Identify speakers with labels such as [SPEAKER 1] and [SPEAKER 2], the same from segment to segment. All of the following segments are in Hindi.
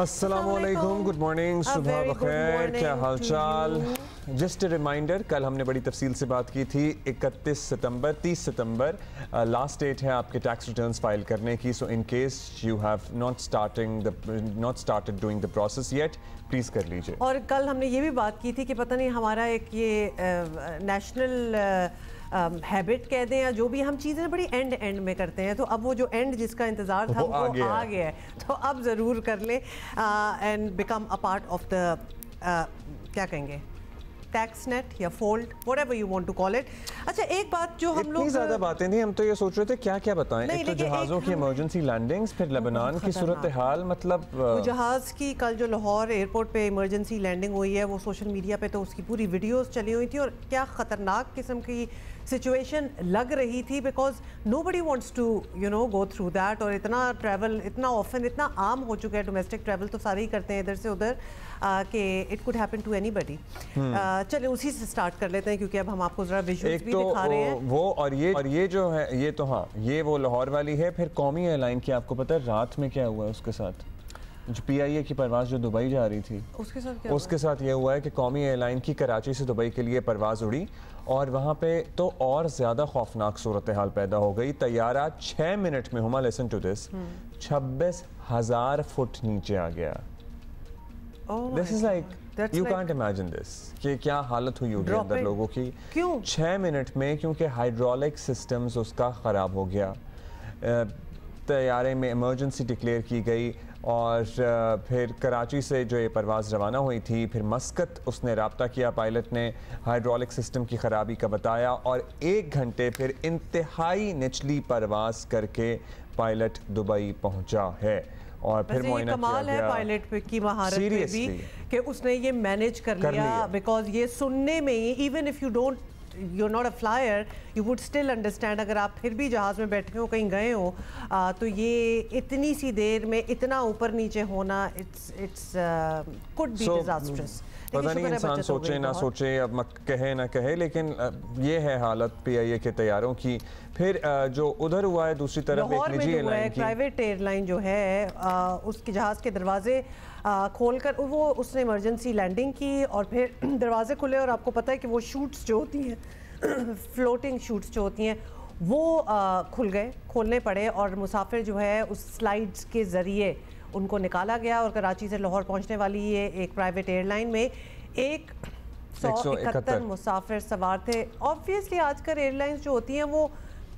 [SPEAKER 1] अस्सलामुअलैकुम, गुड मॉर्निंग, सुबह बखैर, क्या हाल चाल। जस्ट रिमाइंडर, कल हमने बड़ी तफसील से बात की थी। 31 सितंबर 30 सितंबर लास्ट डेट है आपके टैक्स रिटर्न्स फाइल करने की। So in case you have not started doing the process yet, please कर लीजिए।
[SPEAKER 2] और कल हमने ये भी बात की थी कि पता नहीं हमारा एक ये नेशनल हैबिट कह दें या जो भी, हम चीज़ें बड़ी एंड में करते हैं, तो अब वो जो एंड जिसका इंतज़ार था वो आ गया है, तो अब ज़रूर कर लें and become a part of the क्या कहेंगे, टैक्स नेट या fold, whatever you want to call it. अच्छा, एक बात जो हम लोग
[SPEAKER 1] ज़्यादा बातें थी, हम तो ये सोच रहे थे क्या क्या बताएं। एक तो जहाज़ों की इमरजेंसी लैंडिंग्स, फिर लेबनान की सूरत हाल, मतलब
[SPEAKER 2] जहाज़ की कल जो लाहौर एयरपोर्ट पे इमरजेंसी लैंडिंग हुई है, वो सोशल मीडिया पे तो उसकी पूरी वीडियोस चली हुई थी, और क्या ख़तरनाक किस्म की सिचुएशन लग रही थी, because nobody wants to go through that. और इतना ट्रैवल इतना ऑफन, इतना आम हो चुका है, डोमेस्टिक ट्रैवल तो सारे ही करते हैं इधर से उधर, कि it could happen to anybody. चलिए उसी से स्टार्ट कर लेते हैं, क्योंकि अब हम आपको जरा विजुअल्स भी दिखा रहे हैं।
[SPEAKER 1] वो और ये जो है, ये तो हाँ, ये वो लाहौर वाली है। फिर कौमी एयरलाइन की आपको पता है रात में क्या हुआ है उसके साथ? जो PIA की परवाज़ जो दुबई जा रही थी, उसके साथ ये हुआ है कि कौमी एयरलाइन की कराची से दुबई के लिए परवाज़ उड़ी, और वहाँ पे तो और ज़्यादा खौफनाक सूरत हाल पैदा हो गई। तैयारा 6 मिनट में, Huma listen to this, 26,000 foot नीचे आ गया। This is like you can't imagine this, कि क्या हालत हुई होगी अंदर लोगों की।
[SPEAKER 2] क्यों
[SPEAKER 1] 6 मिनट में? क्योंकि हाइड्रोलिक सिस्टम्स उसका ख़राब हो गया। तैयारे में इमरजेंसी डिक्लेयर की गई, और फिर कराची से जो ये परवाज़ रवाना हुई थी, फिर मस्कत उसने रब्ता किया, पायलट ने हाइड्रोलिक सिस्टम की ख़राबी का बताया, और 1 घंटे फिर इंतहाई निचली परवाज़ करके पायलट दुबई पहुंचा है। और फिर मुआयना
[SPEAKER 2] कमाल
[SPEAKER 1] किया
[SPEAKER 2] है
[SPEAKER 1] गया
[SPEAKER 2] पायलट की महारत पे भी कि उसने ये मैनेज कर लिया, बिकॉज ये सुनने में ही, even if you're not a flyer, you would still understand, अगर आप फिर भी जहाज़ में बैठे हो, कहीं गए हो, तो ये इतनी सी देर में इतना ऊपर नीचे होना, it's could be disastrous।
[SPEAKER 1] पता नहीं इंसान सोचे ना सोचे, अब मत कहे ना कहे, लेकिन ये है हालत PIA के तैयारों की। फिर जो उधर हुआ है दूसरी तरफ, एक निजी एयरलाइन की,
[SPEAKER 2] प्राइवेट एयरलाइन जो है, उसके जहाज़ के दरवाजे खोलकर वो उसने इमरजेंसी लैंडिंग की, और फिर दरवाजे खुले, और आपको पता है कि वो शूट्स जो होती हैं फ्लोटिंग शूट्स जो होती हैं, वो खुल गए, खोलने पड़े, और मुसाफिर जो है उस स्लाइड्स के ज़रिए उनको निकाला गया। और कराची से लाहौर पहुंचने वाली ये एक प्राइवेट एयरलाइन में 171 मुसाफिर सवार थे। ऑब्वियसली आजकल एयरलाइंस जो होती हैं वो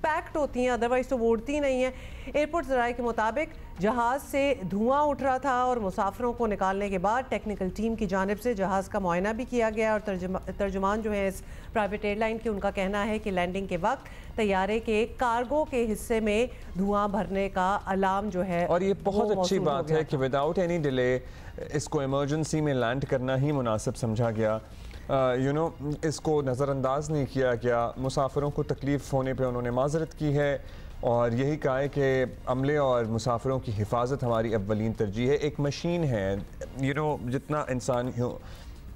[SPEAKER 2] पैक्ड होती हैं, अदरवाइज तो वो उड़ती नहीं है। एयरपोर्ट ज़राए के मुताबिक जहाज़ से धुआं उठ रहा था, और मुसाफिरों को निकालने के बाद टेक्निकल टीम की जानिब से जहाज़ का मुआयना भी किया गया, और तर्जुमान जो है इस प्राइवेट एयरलाइन के, उनका कहना है कि लैंडिंग के वक्त तैयारे के कार्गो के हिस्से में धुआं भरने का अलार्म जो है,
[SPEAKER 1] और ये बहुत अच्छी बात है कि विदाउट एनी डिले इसको इमरजेंसी में लैंड करना ही मुनासिब समझा गया। इसको नज़रअंदाज नहीं किया गया। मुसाफिरों को तकलीफ़ होने पे उन्होंने माजरत की है, और यही कहा है कि अमले और मुसाफिरों की हिफाजत हमारी अव्वलीन तरजीह है। एक मशीन है, जितना इंसान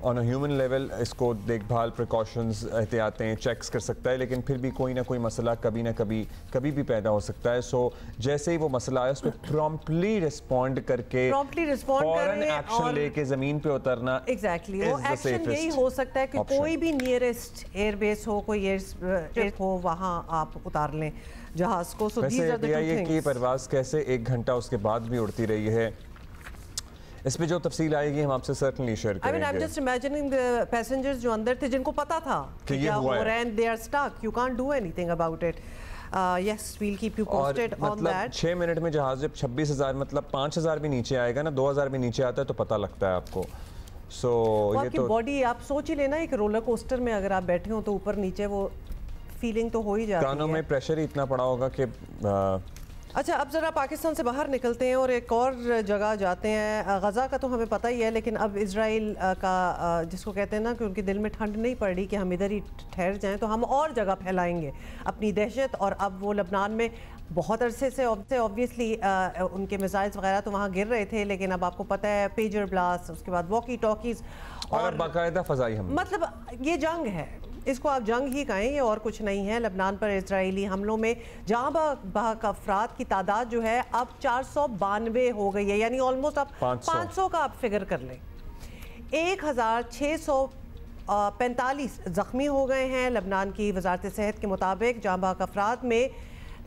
[SPEAKER 1] ऑन अ ह्यूमन लेवल इसको देखभाल, प्रिकॉशंस, एहतियातें, चेक्स कर सकता है, लेकिन फिर भी कोई ना कोई मसला कभी भी पैदा हो सकता है। सो जैसे ही वो मसला आया, उस पर प्रॉम्प्टली रिस्पॉन्ड करके फौरन एक्शन लेके ज़मीन पे उतरना।
[SPEAKER 2] एग्जैक्टली, वो एक्शन यही हो सकता है कि कोई भी नियरेस्ट एयरबेस हो, कोई एयर हो, वहाँ आप उतार लें जहाज़ को। So these are the two things.
[SPEAKER 1] ये परवाज़ कैसे 1 घंटा उसके बाद भी उड़ती रही है, इस पे जो तफसील आएगी हम आपसे सर्टनली शेयर करेंगे।
[SPEAKER 2] I mean, I'm just imagining the passengers जो अंदर थे, जिनको पता था कि क्या हो रहा है, and they are stuck. You can't do anything about it. Yes, we'll keep you posted on that.
[SPEAKER 1] 6 minute में जहाज जब 26,000, मतलब 5,000 भी नीचे आएगा ना, 2,000 भी नीचे आता है, तो पता लगता है आपको। ये
[SPEAKER 2] तो बॉडी, आप सोच ही लेना, एक रोलर कोस्टर में अगर आप बैठे हो तो ऊपर नीचे वो फीलिंग तो हो ही जाती है।
[SPEAKER 1] कानों में प्रेशर ही इतना पड़ा होगा कि
[SPEAKER 2] अच्छा, अब ज़रा पाकिस्तान से बाहर निकलते हैं और एक और जगह जाते हैं। गज़ा का तो हमें पता ही है, लेकिन अब इज़राइल का, जिसको कहते हैं ना कि उनके दिल में ठंड नहीं पड़ रही कि हम इधर ही ठहर जाएं, तो हम और जगह फैलाएंगे अपनी दहशत। और अब वो लबनान में बहुत अरसे से ऑब्वियसली उनके मिसाइल्स वगैरह तो वहाँ गिर रहे थे, लेकिन अब आपको पता है पेजर ब्लास्ट, उसके बाद वॉकी टॉकीज़ और बाकायदा फ़ज़ाई हमले, मतलब ये जंग है। इसको आप जंग ही कहें, ये और कुछ नहीं है। लेबनान पर इजरायली हमलों में जहाँ बहक अफराद की तादाद जो है अब 492 हो गई है, यानी ऑलमोस्ट आप 500 का आप फिगर कर लें। 1645 ज़ख्मी हो गए हैं लेबनान की वजारत सेहत के मुताबिक। जहाँ बहक अफराद में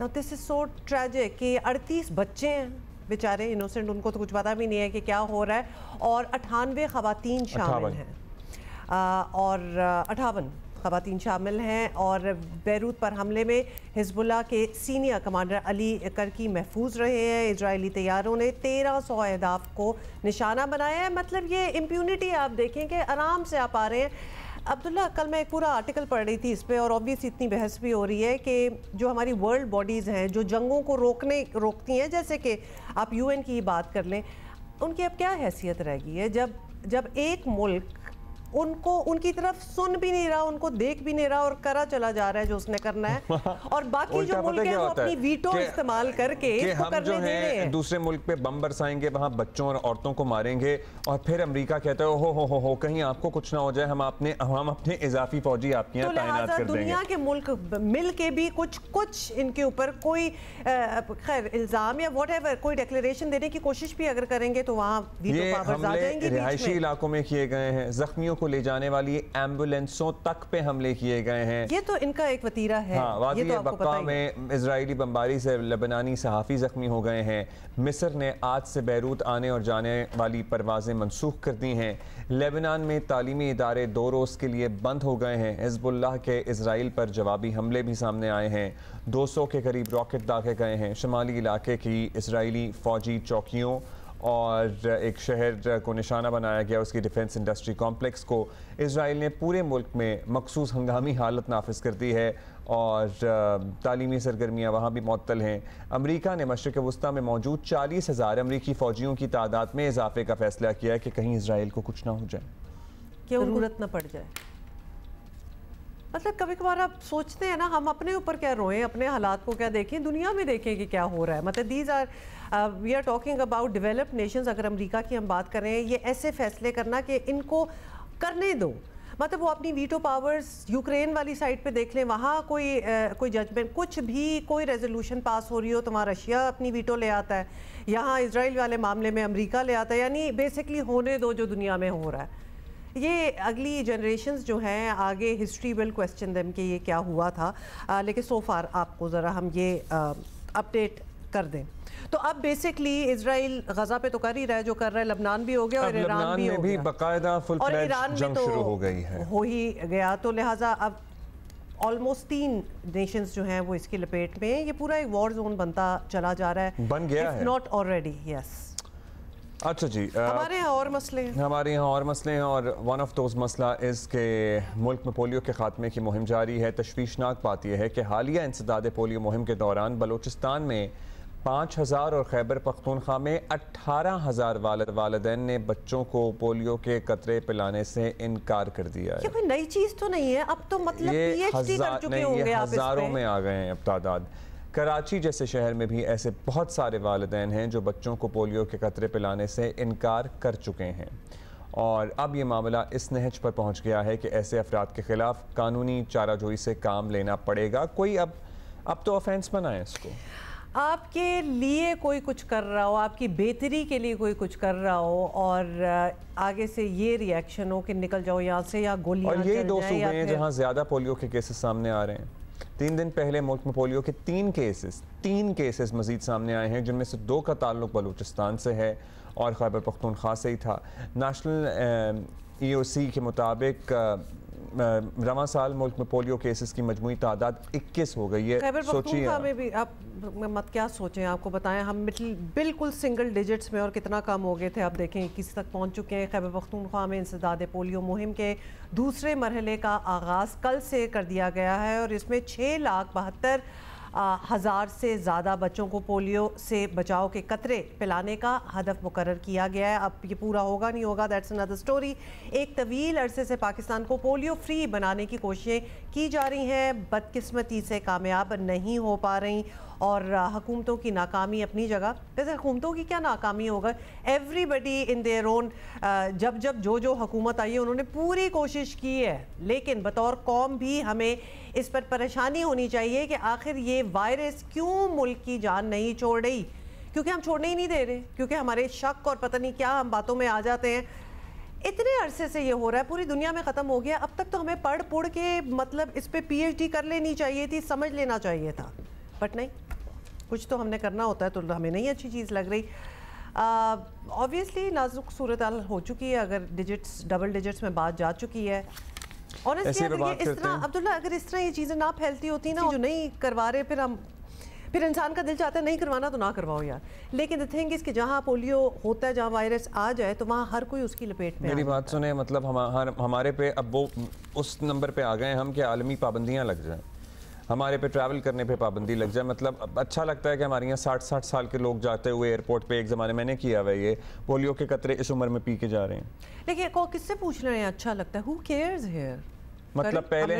[SPEAKER 2] दिस इज़ सो ट्रेजिक कि 38 बच्चे हैं बेचारे इनोसेंट, उनको तो कुछ पता भी नहीं है कि क्या हो रहा है, और 98 ख़वातीन शामिल हैं और 58 ख़वातीन शामिल हैं। और बैरूत पर हमले में हिजबुल्लाह के सीनियर कमांडर अली करकी महफूज रहे हैं। इजरायली तैयारों ने 1300 अहदाफ को निशाना बनाया है। मतलब ये इम्प्यूनिटी आप देखें कि आराम से आप आ रहे हैं। अब्दुल्ला, कल मैं एक पूरा आर्टिकल पढ़ रही थी इस पर, और ऑब्वियस इतनी बहस भी हो रही है कि जो हमारी वर्ल्ड बॉडीज़ हैं जो जंगों को रोकती हैं, जैसे कि आप UN की बात कर लें, उनकी अब क्या हैसियत रह गई है जब एक मुल्क उनको उनकी तरफ सुन भी नहीं रहा, उनको देख भी नहीं रहा और करा चला जा रहा है जो उसने करना है, और बाकी जो मुल्क है वो अपनी वीटो इस्तेमाल करके इसको करने दे रहे हैं।
[SPEAKER 1] दूसरे मुल्क पे बम बरसाएंगे, वहाँ बच्चों और औरतों को मारेंगे, और फिर अमेरिका कहता है हो कहीं आपको कुछ ना हो जाए, हम अपने इजाफी फौजी आपके यहाँ तैनात कर देंगे।
[SPEAKER 2] दुनिया के मुल्क मिल के भी कुछ इनके ऊपर कोई खैर इल्जाम या व्हाटएवर कोई डिक्लेरेशन देने की कोशिश भी अगर करेंगे तो वहाँ वीटो पावर्स आ जाएंगी।
[SPEAKER 1] रिहायशी इलाकों में किए गए हैं, जख्मियों को ले जाने वाली एम्बुलेंसों तक पे हमले किए गए हैं।
[SPEAKER 2] ये तो इनका एक वतीरा है।
[SPEAKER 1] हाँ, वादी बक्का में इजरायली बमबारी से लेबनानी सहाफ़ी जख्मी हो गए हैं। मिस्र ने आज से बैरूत आने और जाने वाली परवाजें मनसूख कर दी हैं। लेबनान में तालीमी इदारे 2 रोज़ के लिए बंद हो गए हैं। हिजबुल्लाह के इजराइल पर जवाबी हमले भी सामने आए हैं। 200 के करीब रॉकेट दागे गए हैं। शुमाली इलाके की इजरायली फ़ौजी चौकियों और एक शहर को निशाना बनाया गया, उसकी डिफेंस इंडस्ट्री कॉम्प्लेक्स को। इजराइल ने पूरे मुल्क में मखसूस हंगामी हालत नाफिज कर दी है और तालीमी सरगर्मियाँ वहाँ भी मुअत्तल हैं। अमेरिका ने मशरिक़ वस्ता में मौजूद 40,000 अमरीकी फ़ौजियों की तादाद में इजाफे का फैसला किया है कि कहीं इजराइल को कुछ ना हो जाए,
[SPEAKER 2] ज़रूरत न पड़ जाए। मतलब कभी कभार आप सोचते हैं ना, हम अपने ऊपर क्या रोएं, अपने हालात को क्या देखें, दुनिया में देखें कि क्या हो रहा है। मतलब these are we are talking about developed nations. अगर अमेरिका की हम बात करें, ये ऐसे फैसले करना कि इनको करने दो, मतलब वो अपनी वीटो पावर्स यूक्रेन वाली साइड पे देख लें, वहाँ कोई जजमेंट कुछ भी कोई रेजोल्यूशन पास हो रही हो तो वहाँ रशिया अपनी वीटो ले आता है, यहाँ इजराइल वाले मामले में अमेरिका ले आता है। यानी बेसिकली होने दो जो दुनिया में हो रहा है। ये अगली जनरेशन्स जो हैं आगे हिस्ट्री विल क्वेश्चन देम कि ये क्या हुआ था, लेकिन सो फार आपको ज़रा हम ये अपडेट कर दें। तो अब बेसिकली इजराइल गजा पे तो कर ही रहा है जो कर रहा है, लेबनान भी हो गया और ईरान भी हो गया,
[SPEAKER 1] बाकायदा फुल फ्लेज जंग शुरू हो गई है,
[SPEAKER 2] हो ही गया। तो लिहाजा अब ऑलमोस्ट 3 नेशंस जो हैं वो इसकी लपेट में, ये पूरा एक वॉर जोन बनता चला जा रहा है,
[SPEAKER 1] बन गया है,
[SPEAKER 2] नॉट ऑलरेडी। यस,
[SPEAKER 1] अच्छा जी,
[SPEAKER 2] हमारे यहाँ और मसले हैं,
[SPEAKER 1] हमारे यहाँ और मसले हैं, और वन ऑफ दोज मसला इस के मुल्क में पोलियो के खात्मे की मुहिम जारी है। तशवीशनाक बात यह है कि हालिया इंसदाद पोलियो मुहिम के दौरान बलूचिस्तान में 5,000 और खैबर पख्तूनख्वा में 18,000 वालिदैन ने बच्चों को पोलियो के कतरे पिलाने से इनकार कर दिया है।
[SPEAKER 2] ये कोई नई चीज़ तो नहीं है, अब तो मतलब PhD कर चुके होंगे आप,
[SPEAKER 1] हज़ारों में आ गए हैं अब तादाद। कराची जैसे शहर में भी ऐसे बहुत सारे वालिदैन हैं जो बच्चों को पोलियो के कतरे पिलाने से इनकार कर चुके हैं, और अब ये मामला इस नहज पर पहुंच गया है कि ऐसे अफराद के खिलाफ कानूनी चाराजोई से काम लेना पड़ेगा। कोई अब तो ऑफेंस बनाए इसको,
[SPEAKER 2] आपके लिए कोई कुछ कर रहा हो, आपकी बेहतरी के लिए कोई कुछ कर रहा हो, और आगे से ये रिएक्शन हो कि निकल जाओ यहाँ से या गोलियां चल जाए।
[SPEAKER 1] और ये 2 सूबे हैं जहाँ ज़्यादा पोलियो के केसेस सामने आ रहे हैं। 3 दिन पहले मुल्क में पोलियो के 3 केसेस मजीद सामने आए हैं, जिनमें से 2 का ताल्लुक बलूचिस्तान से है और खैबर पख्तूनख्वा से ही था। नेशनल EOC के मुताबिक रवां साल मुल्क में पोलियो केसेस की मजमूई तादाद 21 हो गई है।
[SPEAKER 2] खैबर पख्तूनख्वा में भी आप मत क्या सोचें, आपको बताएं, हम बिल्कुल सिंगल डिजिट्स में और कितना कम हो गए थे, आप देखें 21 तक पहुंच चुके हैं। खैबर पख्तूनख्वा में इंसदाद पोलियो मुहिम के दूसरे मरहले का आगाज़ कल से कर दिया गया है, और इसमें 6,72,000 से ज़्यादा बच्चों को पोलियो से बचाव के कतरे पिलाने का हदफ मुकर्रर किया गया है। अब ये पूरा होगा नहीं होगा, दैट्स अनदर स्टोरी। एक तवील अरसे से पाकिस्तान को पोलियो फ्री बनाने की कोशिशें की जा रही हैं, बदकिस्मती से कामयाब नहीं हो पा रही, और हुकूमतों की नाकामी अपनी जगह। वैसे हुकूमतों की क्या नाकामी होगा, एवरीबडी इन देयर ओन, जब जब जो हुकूमत आई है उन्होंने पूरी कोशिश की है, लेकिन बतौर कौम भी हमें इस पर परेशानी होनी चाहिए कि आखिर ये वायरस क्यों मुल्क की जान नहीं छोड़ रही, क्योंकि हम छोड़ने ही नहीं दे रहे, क्योंकि हमारे शक और पता नहीं क्या हम बातों में आ जाते हैं। इतने अरसे से ये हो रहा है, पूरी दुनिया में ख़त्म हो गया। अब तक तो हमें पढ़ के मतलब इस पे PhD कर लेनी चाहिए थी, समझ लेना चाहिए था, बट नहीं, कुछ तो हमने करना होता है, तो हमें नहीं अच्छी चीज़ लग रही। ऑब्वियसली नाजुक सूरत हाल हो चुकी है, अगर डबल डिजिट्स में बात जा चुकी है। ऑनेस्टली अगर ये इस तरह अब्दुल्ला, अगर इस तरह ये चीज़ें ना फैलती होती ना, जो नहीं करवा रहे, फिर इंसान का दिल चाहता है नहीं करवाना तो ना करवाओ यार। लेकिन द थिंग इज कि जहाँ पोलियो होता है, जहाँ वायरस आ जाए, तो वहाँ हर कोई उसकी लपेट में।
[SPEAKER 1] मेरी बात सुने, मतलब हमारे पे अब वो उस नंबर पे आ गए हम कि आलमी पाबंदियाँ लग जाएं, हमारे पे ट्रैवल करने पे पाबंदी लग जाए। मतलब अच्छा लगता है कि हमारे यहाँ 60 साल के लोग जाते हुए एयरपोर्ट पे, एक ज़माने मैंने किया हुआ ये, पोलियो के कतरे इस उम्र में पी के जा रहे हैं।
[SPEAKER 2] लेकिन किससे पूछ रहे हैं, अच्छा लगता है, हु केयर्स हियर।
[SPEAKER 1] मतलब पहले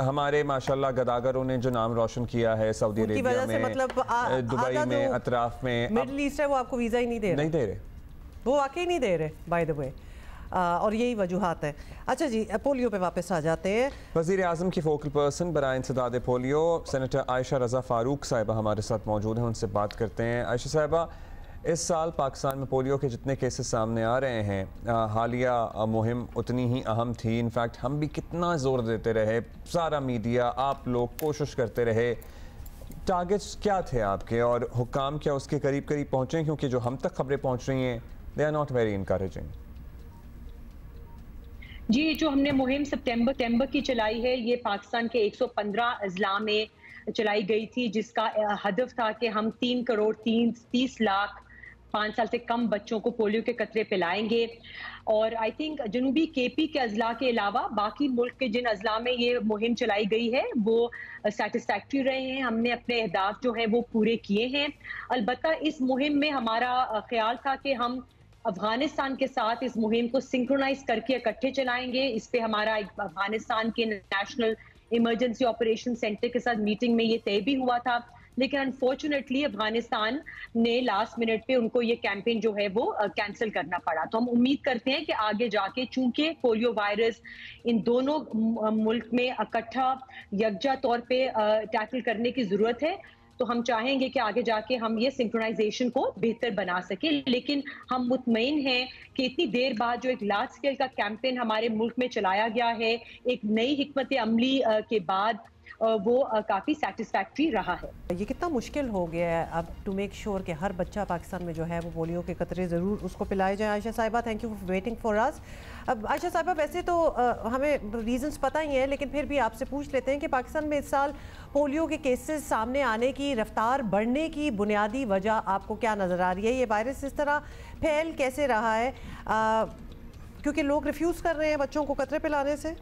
[SPEAKER 1] हमारे माशाल्लाह गदागरों ने जो नाम रोशन किया है सऊदी अरेबिया में,
[SPEAKER 2] मतलब
[SPEAKER 1] दुबई में, अतराफ में,
[SPEAKER 2] मिडिल ईस्ट है, वो आपको वीज़ा ही नहीं दे रहे, वो वाकई नहीं दे रहे बाय द वे, और यही वजूहात है। अच्छा जी, पोलियो पे वापस आ जाते हैं।
[SPEAKER 1] वज़ीर आज़म की फोकल पर्सन बराए इंसदाद पोलियो सेनेटर आयशा रज़ा फ़ारूक साहिबा हमारे साथ मौजूद हैं, उनसे बात करते हैं। आयशा साहिबा, इस साल पाकिस्तान में पोलियो के जितने केसेस सामने आ रहे हैं, हालिया मुहिम उतनी ही अहम थी। इनफैक्ट हम भी कितना ज़ोर देते रहे, सारा मीडिया, आप लोग कोशिश करते रहे, टारगेट्स क्या थे आपके और हुक्काम क्या उसके करीब करीब पहुँचे? क्योंकि जो हम तक खबरें पहुँच रही हैं, they are not very encouraging.
[SPEAKER 3] जी, जो हमने मुहिम सितंबर की चलाई है, ये पाकिस्तान के 115 अजला में चलाई गई थी, जिसका हदफ था कि हम 3 करोड़ 30 लाख 5 साल से कम बच्चों को पोलियो के कतरे पिलाएंगे। और आई थिंक जनूबी KP के अजला के अलावा बाकी मुल्क के जिन अजला में ये मुहिम चलाई गई है वो सेटिस्फैक्ट्री रहे हैं, हमने अपने अहदाफ जो हैं वो पूरे किए हैं। अलबत्ता इस मुहिम में हमारा ख्याल था कि हम अफगानिस्तान के साथ इस मुहिम को सिंक्रोनाइज करके इकट्ठे चलाएंगे। इस पे हमारा अफगानिस्तान के नेशनल इमरजेंसी ऑपरेशन सेंटर के साथ मीटिंग में ये तय भी हुआ था, लेकिन अनफॉर्चुनेटली अफगानिस्तान ने लास्ट मिनट पे उनको ये कैंपेन जो है वो कैंसिल करना पड़ा। तो हम उम्मीद करते हैं कि आगे जाके, चूंकि पोलियो वायरस इन दोनों मुल्क में इकट्ठा यकजा तौर पे टैकल करने की जरूरत है, तो हम चाहेंगे कि आगे जाके हम ये सिंक्रोनाइजेशन को बेहतर बना सके। लेकिन हम मुतमईन हैं कि इतनी देर बाद जो एक लार्ज स्केल का कैंपेन हमारे मुल्क में चलाया गया है, एक नई हिकमत अमली के बाद, वो काफ़ी सेटिस्फैक्ट्री रहा है।
[SPEAKER 2] ये कितना मुश्किल हो गया है अब टू मेक श्योर कि हर बच्चा पाकिस्तान में जो है वो पोलियो के कतरे ज़रूर उसको पिलाए जाए। आयशा साहिबा, thank you for waiting for us. अब आयशा साहिबा, वैसे तो हमें रीजंस पता ही हैं, लेकिन फिर भी आपसे पूछ लेते हैं कि पाकिस्तान में इस साल पोलियो के केसेस सामने आने की रफ्तार बढ़ने की बुनियादी वजह आपको क्या नज़र आ रही है? ये वायरस इस तरह फैल कैसे रहा है? क्योंकि लोग रिफ्यूज़ कर रहे हैं बच्चों को कतरे पिलाने से।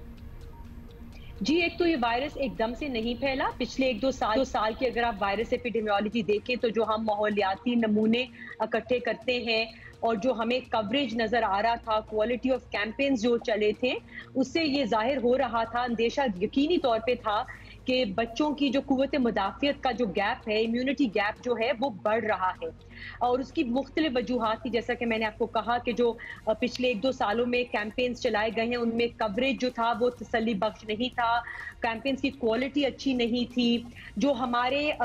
[SPEAKER 3] जी, एक तो ये वायरस एकदम से नहीं फैला। पिछले 1-2 साल की अगर आप वायरस एपिडेमियोलॉजी देखें तो जो हम माहौलियाती नमूने इकट्ठे करते हैं और जो हमें कवरेज नजर आ रहा था, क्वालिटी ऑफ कैंपेन्स जो चले थे, उससे ये जाहिर हो रहा था, अंदेशा यकीनी तौर पे था कि बच्चों की जो कुव्वत मुदाफ़ियत का जो गैप है, इम्यूनिटी गैप जो है वो बढ़ रहा है। और उसकी मुख्तलिफ वजूहात थी, जैसा कि मैंने आपको कहा कि जो पिछले 1-2 सालों में कैंपेन्स चलाए गए हैं उनमें कवरेज जो था वो तसल्ली बख्श नहीं था, कैंपेन्स की क्वालिटी अच्छी नहीं थी, जो हमारे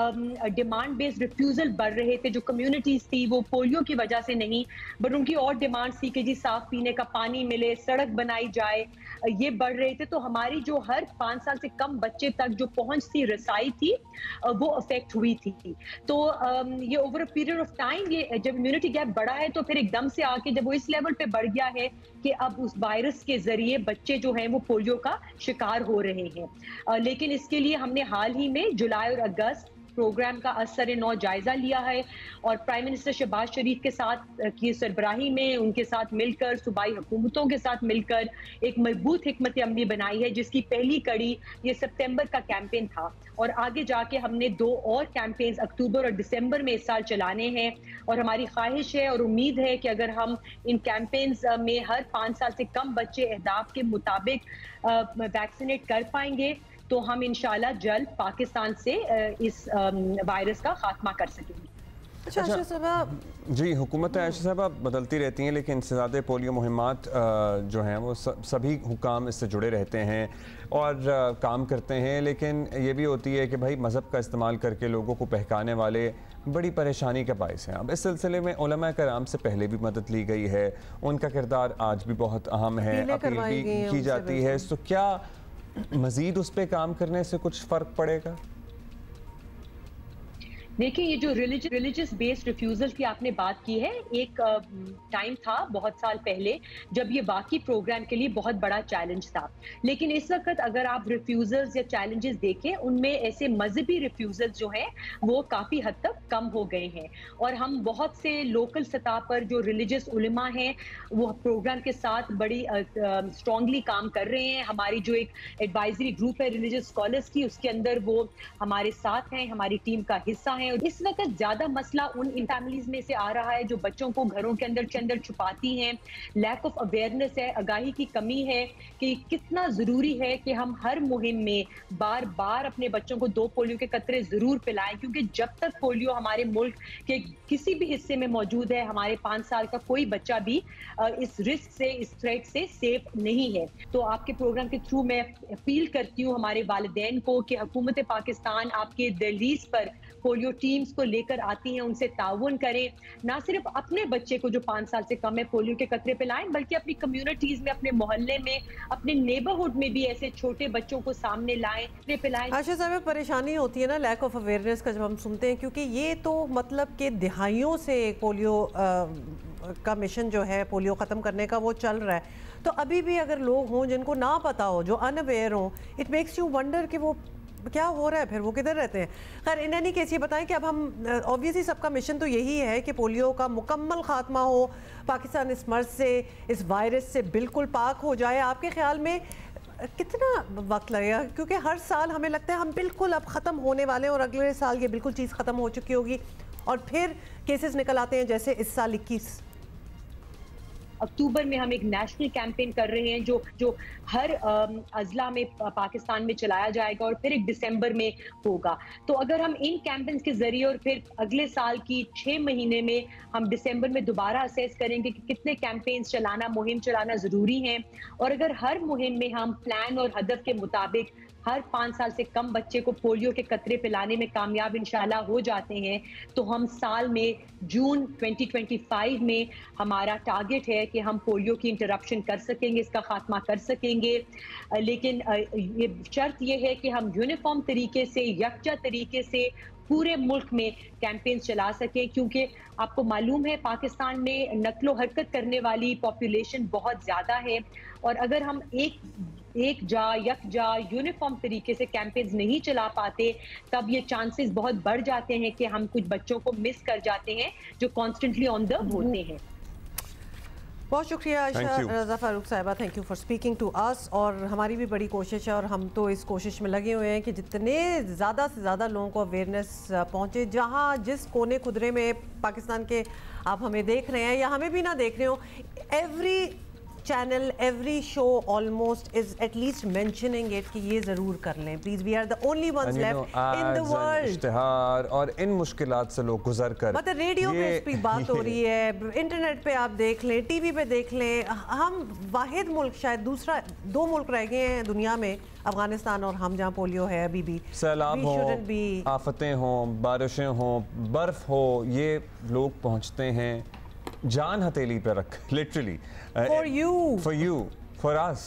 [SPEAKER 3] डिमांड बेस्ड रिफ्यूज़ल बढ़ रहे थे, जो कम्युनिटीज़ थी वो पोलियो की वजह से नहीं बट उनकी और डिमांड्स थी कि जी साफ पीने का पानी मिले, सड़क बनाई जाए, ये बढ़ रहे थे। तो हमारी जो हर 5 साल से कम बच्चे तक जो पहुंच थी, रसाई थी, वो अफेक्ट हुई थी। तो ये over a period of time, ये जब इम्यूनिटी गैप बढ़ा है तो फिर एकदम से आके जब वो इस लेवल पे बढ़ गया है कि अब उस वायरस के जरिए बच्चे जो हैं वो पोलियो का शिकार हो रहे हैं। लेकिन इसके लिए हमने हाल ही में जुलाई और अगस्त प्रोग्राम का असर नौ जायजा लिया है और प्राइम मिनिस्टर शहबाज शरीफ के साथ की सरबराही में उनके साथ मिलकर, सूबाई हुकूमतों के साथ मिलकर एक मजबूत हिकमत अमली बनाई है, जिसकी पहली कड़ी ये सितंबर का कैंपेन था। और आगे जाके हमने 2 और कैंपेन्स अक्टूबर और दिसंबर में इस साल चलाने हैं और हमारी ख्वाहिश है और उम्मीद है कि अगर हम इन कैंपेन्स में हर 5 साल से कम बच्चे अहदाफ के मुताबिक वैक्सीनेट कर पाएंगे तो हम इंशाल्लाह जल्द पाकिस्तान से इस वायरस का खात्मा कर सकेंगे।
[SPEAKER 2] अच्छा
[SPEAKER 1] जी, हुकूमत आयशा साहब बदलती रहती हैं, लेकिन इंसदादे पोलियो मुहिमात जो हैं वो सभी हुकाम इससे जुड़े रहते हैं और काम करते हैं, लेकिन ये भी होती है कि भाई मज़हब का इस्तेमाल करके लोगों को बहकाने वाले बड़ी परेशानी का बायस हैं। अब इस सिलसिले में उलमा कराम से पहले भी मदद ली गई है, उनका किरदार आज भी बहुत अहम है, अपील भी की जाती है, तो क्या मज़ीद उस पर काम करने से कुछ फ़र्क पड़ेगा?
[SPEAKER 3] देखिए, ये जो रिलीजियस बेस्ड रिफ्यूजल की आपने बात की है, एक टाइम था बहुत साल पहले जब ये बाकी प्रोग्राम के लिए बहुत बड़ा चैलेंज था, लेकिन इस वक्त अगर आप रिफ्यूजल्स या चैलेंजेस देखें, उनमें ऐसे मजहबी रिफ्यूजल्स जो हैं वो काफ़ी हद तक कम हो गए हैं और हम बहुत से लोकल सतह पर जो रिलीजियस उलमा हैं वो प्रोग्राम के साथ बड़ी स्ट्रांगली काम कर रहे हैं। हमारी जो एक एडवाइजरी ग्रुप है रिलीजियस स्कॉलर्स की, उसके अंदर वो हमारे साथ हैं, हमारी टीम का हिस्सा है। और इस वक्त ज्यादा मसला उन फैमिलीज में से आ रहा है जो बच्चों को घरों के अंदर छुपाती हैं। लैक ऑफ अवेयरनेस है, आगाही की कमी है कि कितना जरूरी है कि हम हर मुहिम में बार बार अपने बच्चों को 2 पोलियो के कतरे जरूर पिलाएं, क्योंकि जब तक पोलियो हमारे मुल्क के किसी भी हिस्से में मौजूद है, हमारे 5 साल का कोई बच्चा भी इस रिस्क से, इस थ्रेट से सेफ नहीं है। तो आपके प्रोग्राम के थ्रू मैं अपील करती हूँ हमारे वालिदैन को कि हुकूमत पाकिस्तान आपके दहलीज पर पोलियो टीम्स को लेकर आती हैं, उनसे ताउन करें, ना सिर्फ अपने बच्चे को जो 5 साल से कम है पोलियो के कतरे पिलाएं, बल्कि अपनी कम्युनिटीज में, अपने मोहल्ले में, अपने नेबरहुड में भी ऐसे छोटे बच्चों को सामने लाएं, पिलाएं।
[SPEAKER 2] आशा साहब, परेशानी होती है ना लैक ऑफ अवेयरनेस का जब हम सुनते हैं, क्योंकि ये तो मतलब कि दिहाइयों से पोलियो का मिशन जो है पोलियो ख़त्म करने का वो चल रहा है, तो अभी भी अगर लोग हों जिनको ना पता हो, जो अनअवेयर हों, इट मेक्स यू वंडर कि वो क्या हो रहा है, फिर वो किधर रहते हैं। खैर, इन एनी केस ये बताएं कि अब हम ऑब्वियसली सबका मिशन तो यही है कि पोलियो का मुकम्मल खात्मा हो, पाकिस्तान इस मर्ज से, इस वायरस से बिल्कुल पाक हो जाए। आपके ख्याल में कितना वक्त लगेगा? क्योंकि हर साल हमें लगता है हम बिल्कुल अब ख़त्म होने वाले हैं और अगले साल ये बिल्कुल चीज़ ख़त्म हो चुकी होगी और फिर केसेस निकल आते हैं जैसे इस साल 21
[SPEAKER 3] अक्टूबर में हम एक नेशनल कैंपेन कर रहे हैं जो हर अजला में पाकिस्तान में चलाया जाएगा और फिर एक दिसंबर में होगा। तो अगर हम इन कैंपेन्स के जरिए और फिर अगले साल की 6 महीने में हम दिसंबर में दोबारा असेस करेंगे कि कितने कैंपेन्स चलाना, मुहिम चलाना ज़रूरी है, और अगर हर मुहिम में हम प्लान और हदफ के मुताबिक हर 5 साल से कम बच्चे को पोलियो के कतरे पिलाने में कामयाब इंशाल्लाह हो जाते हैं, तो हम साल में जून 2025 में हमारा टारगेट है कि हम पोलियो की इंटरप्शन कर सकेंगे, इसका खात्मा कर सकेंगे। लेकिन ये शर्त ये है कि हम यूनिफॉर्म तरीके से, यकजा तरीके से पूरे मुल्क में कैंपेन चला सकें, क्योंकि आपको मालूम है पाकिस्तान में नकलो हरकत करने वाली पॉपुलेशन बहुत ज़्यादा है, और अगर हम यकजा यूनिफॉर्म तरीके से कैंपेन्स नहीं चला पाते, तब ये चांसेस बहुत बढ़ जाते हैं कि हम कुछ बच्चों को मिस कर जाते हैं जो कॉन्स्टेंटली ऑन द होते हैं।
[SPEAKER 2] बहुत शुक्रिया आयशा रज़ा फारूक साहिबा, thank you for speaking to us. और हमारी भी बड़ी कोशिश है और हम तो इस कोशिश में लगे हुए हैं कि जितने ज़्यादा से ज़्यादा लोगों को अवेयरनेस पहुँचे, जहाँ जिस कोने खुदरे में पाकिस्तान के आप हमें देख रहे हैं या हमें भी ना देख रहे हो, every channel, every show almost is at least mentioning it कि ये जरूर कर लें please, we are the only ones left in the world.
[SPEAKER 1] इश्तिहार और इन मुश्किलात से लोग गुजर कर,
[SPEAKER 2] मतलब रेडियो पे इस पे बात हो रही है, इंटरनेट पे आप देख लें, टीवी पे देख लें। हम वाहिद मुल्क, शायद 2 मुल्क रह गए हैं दुनिया में, अफगानिस्तान और हम, जहाँ पोलियो है अभी भी।
[SPEAKER 1] सैलाब हो, आफतें हों, बारिशें हों, बर्फ हो, ये लोग पहुँचते हैं जान हथेली पे रख, literally
[SPEAKER 2] for you,
[SPEAKER 1] for us,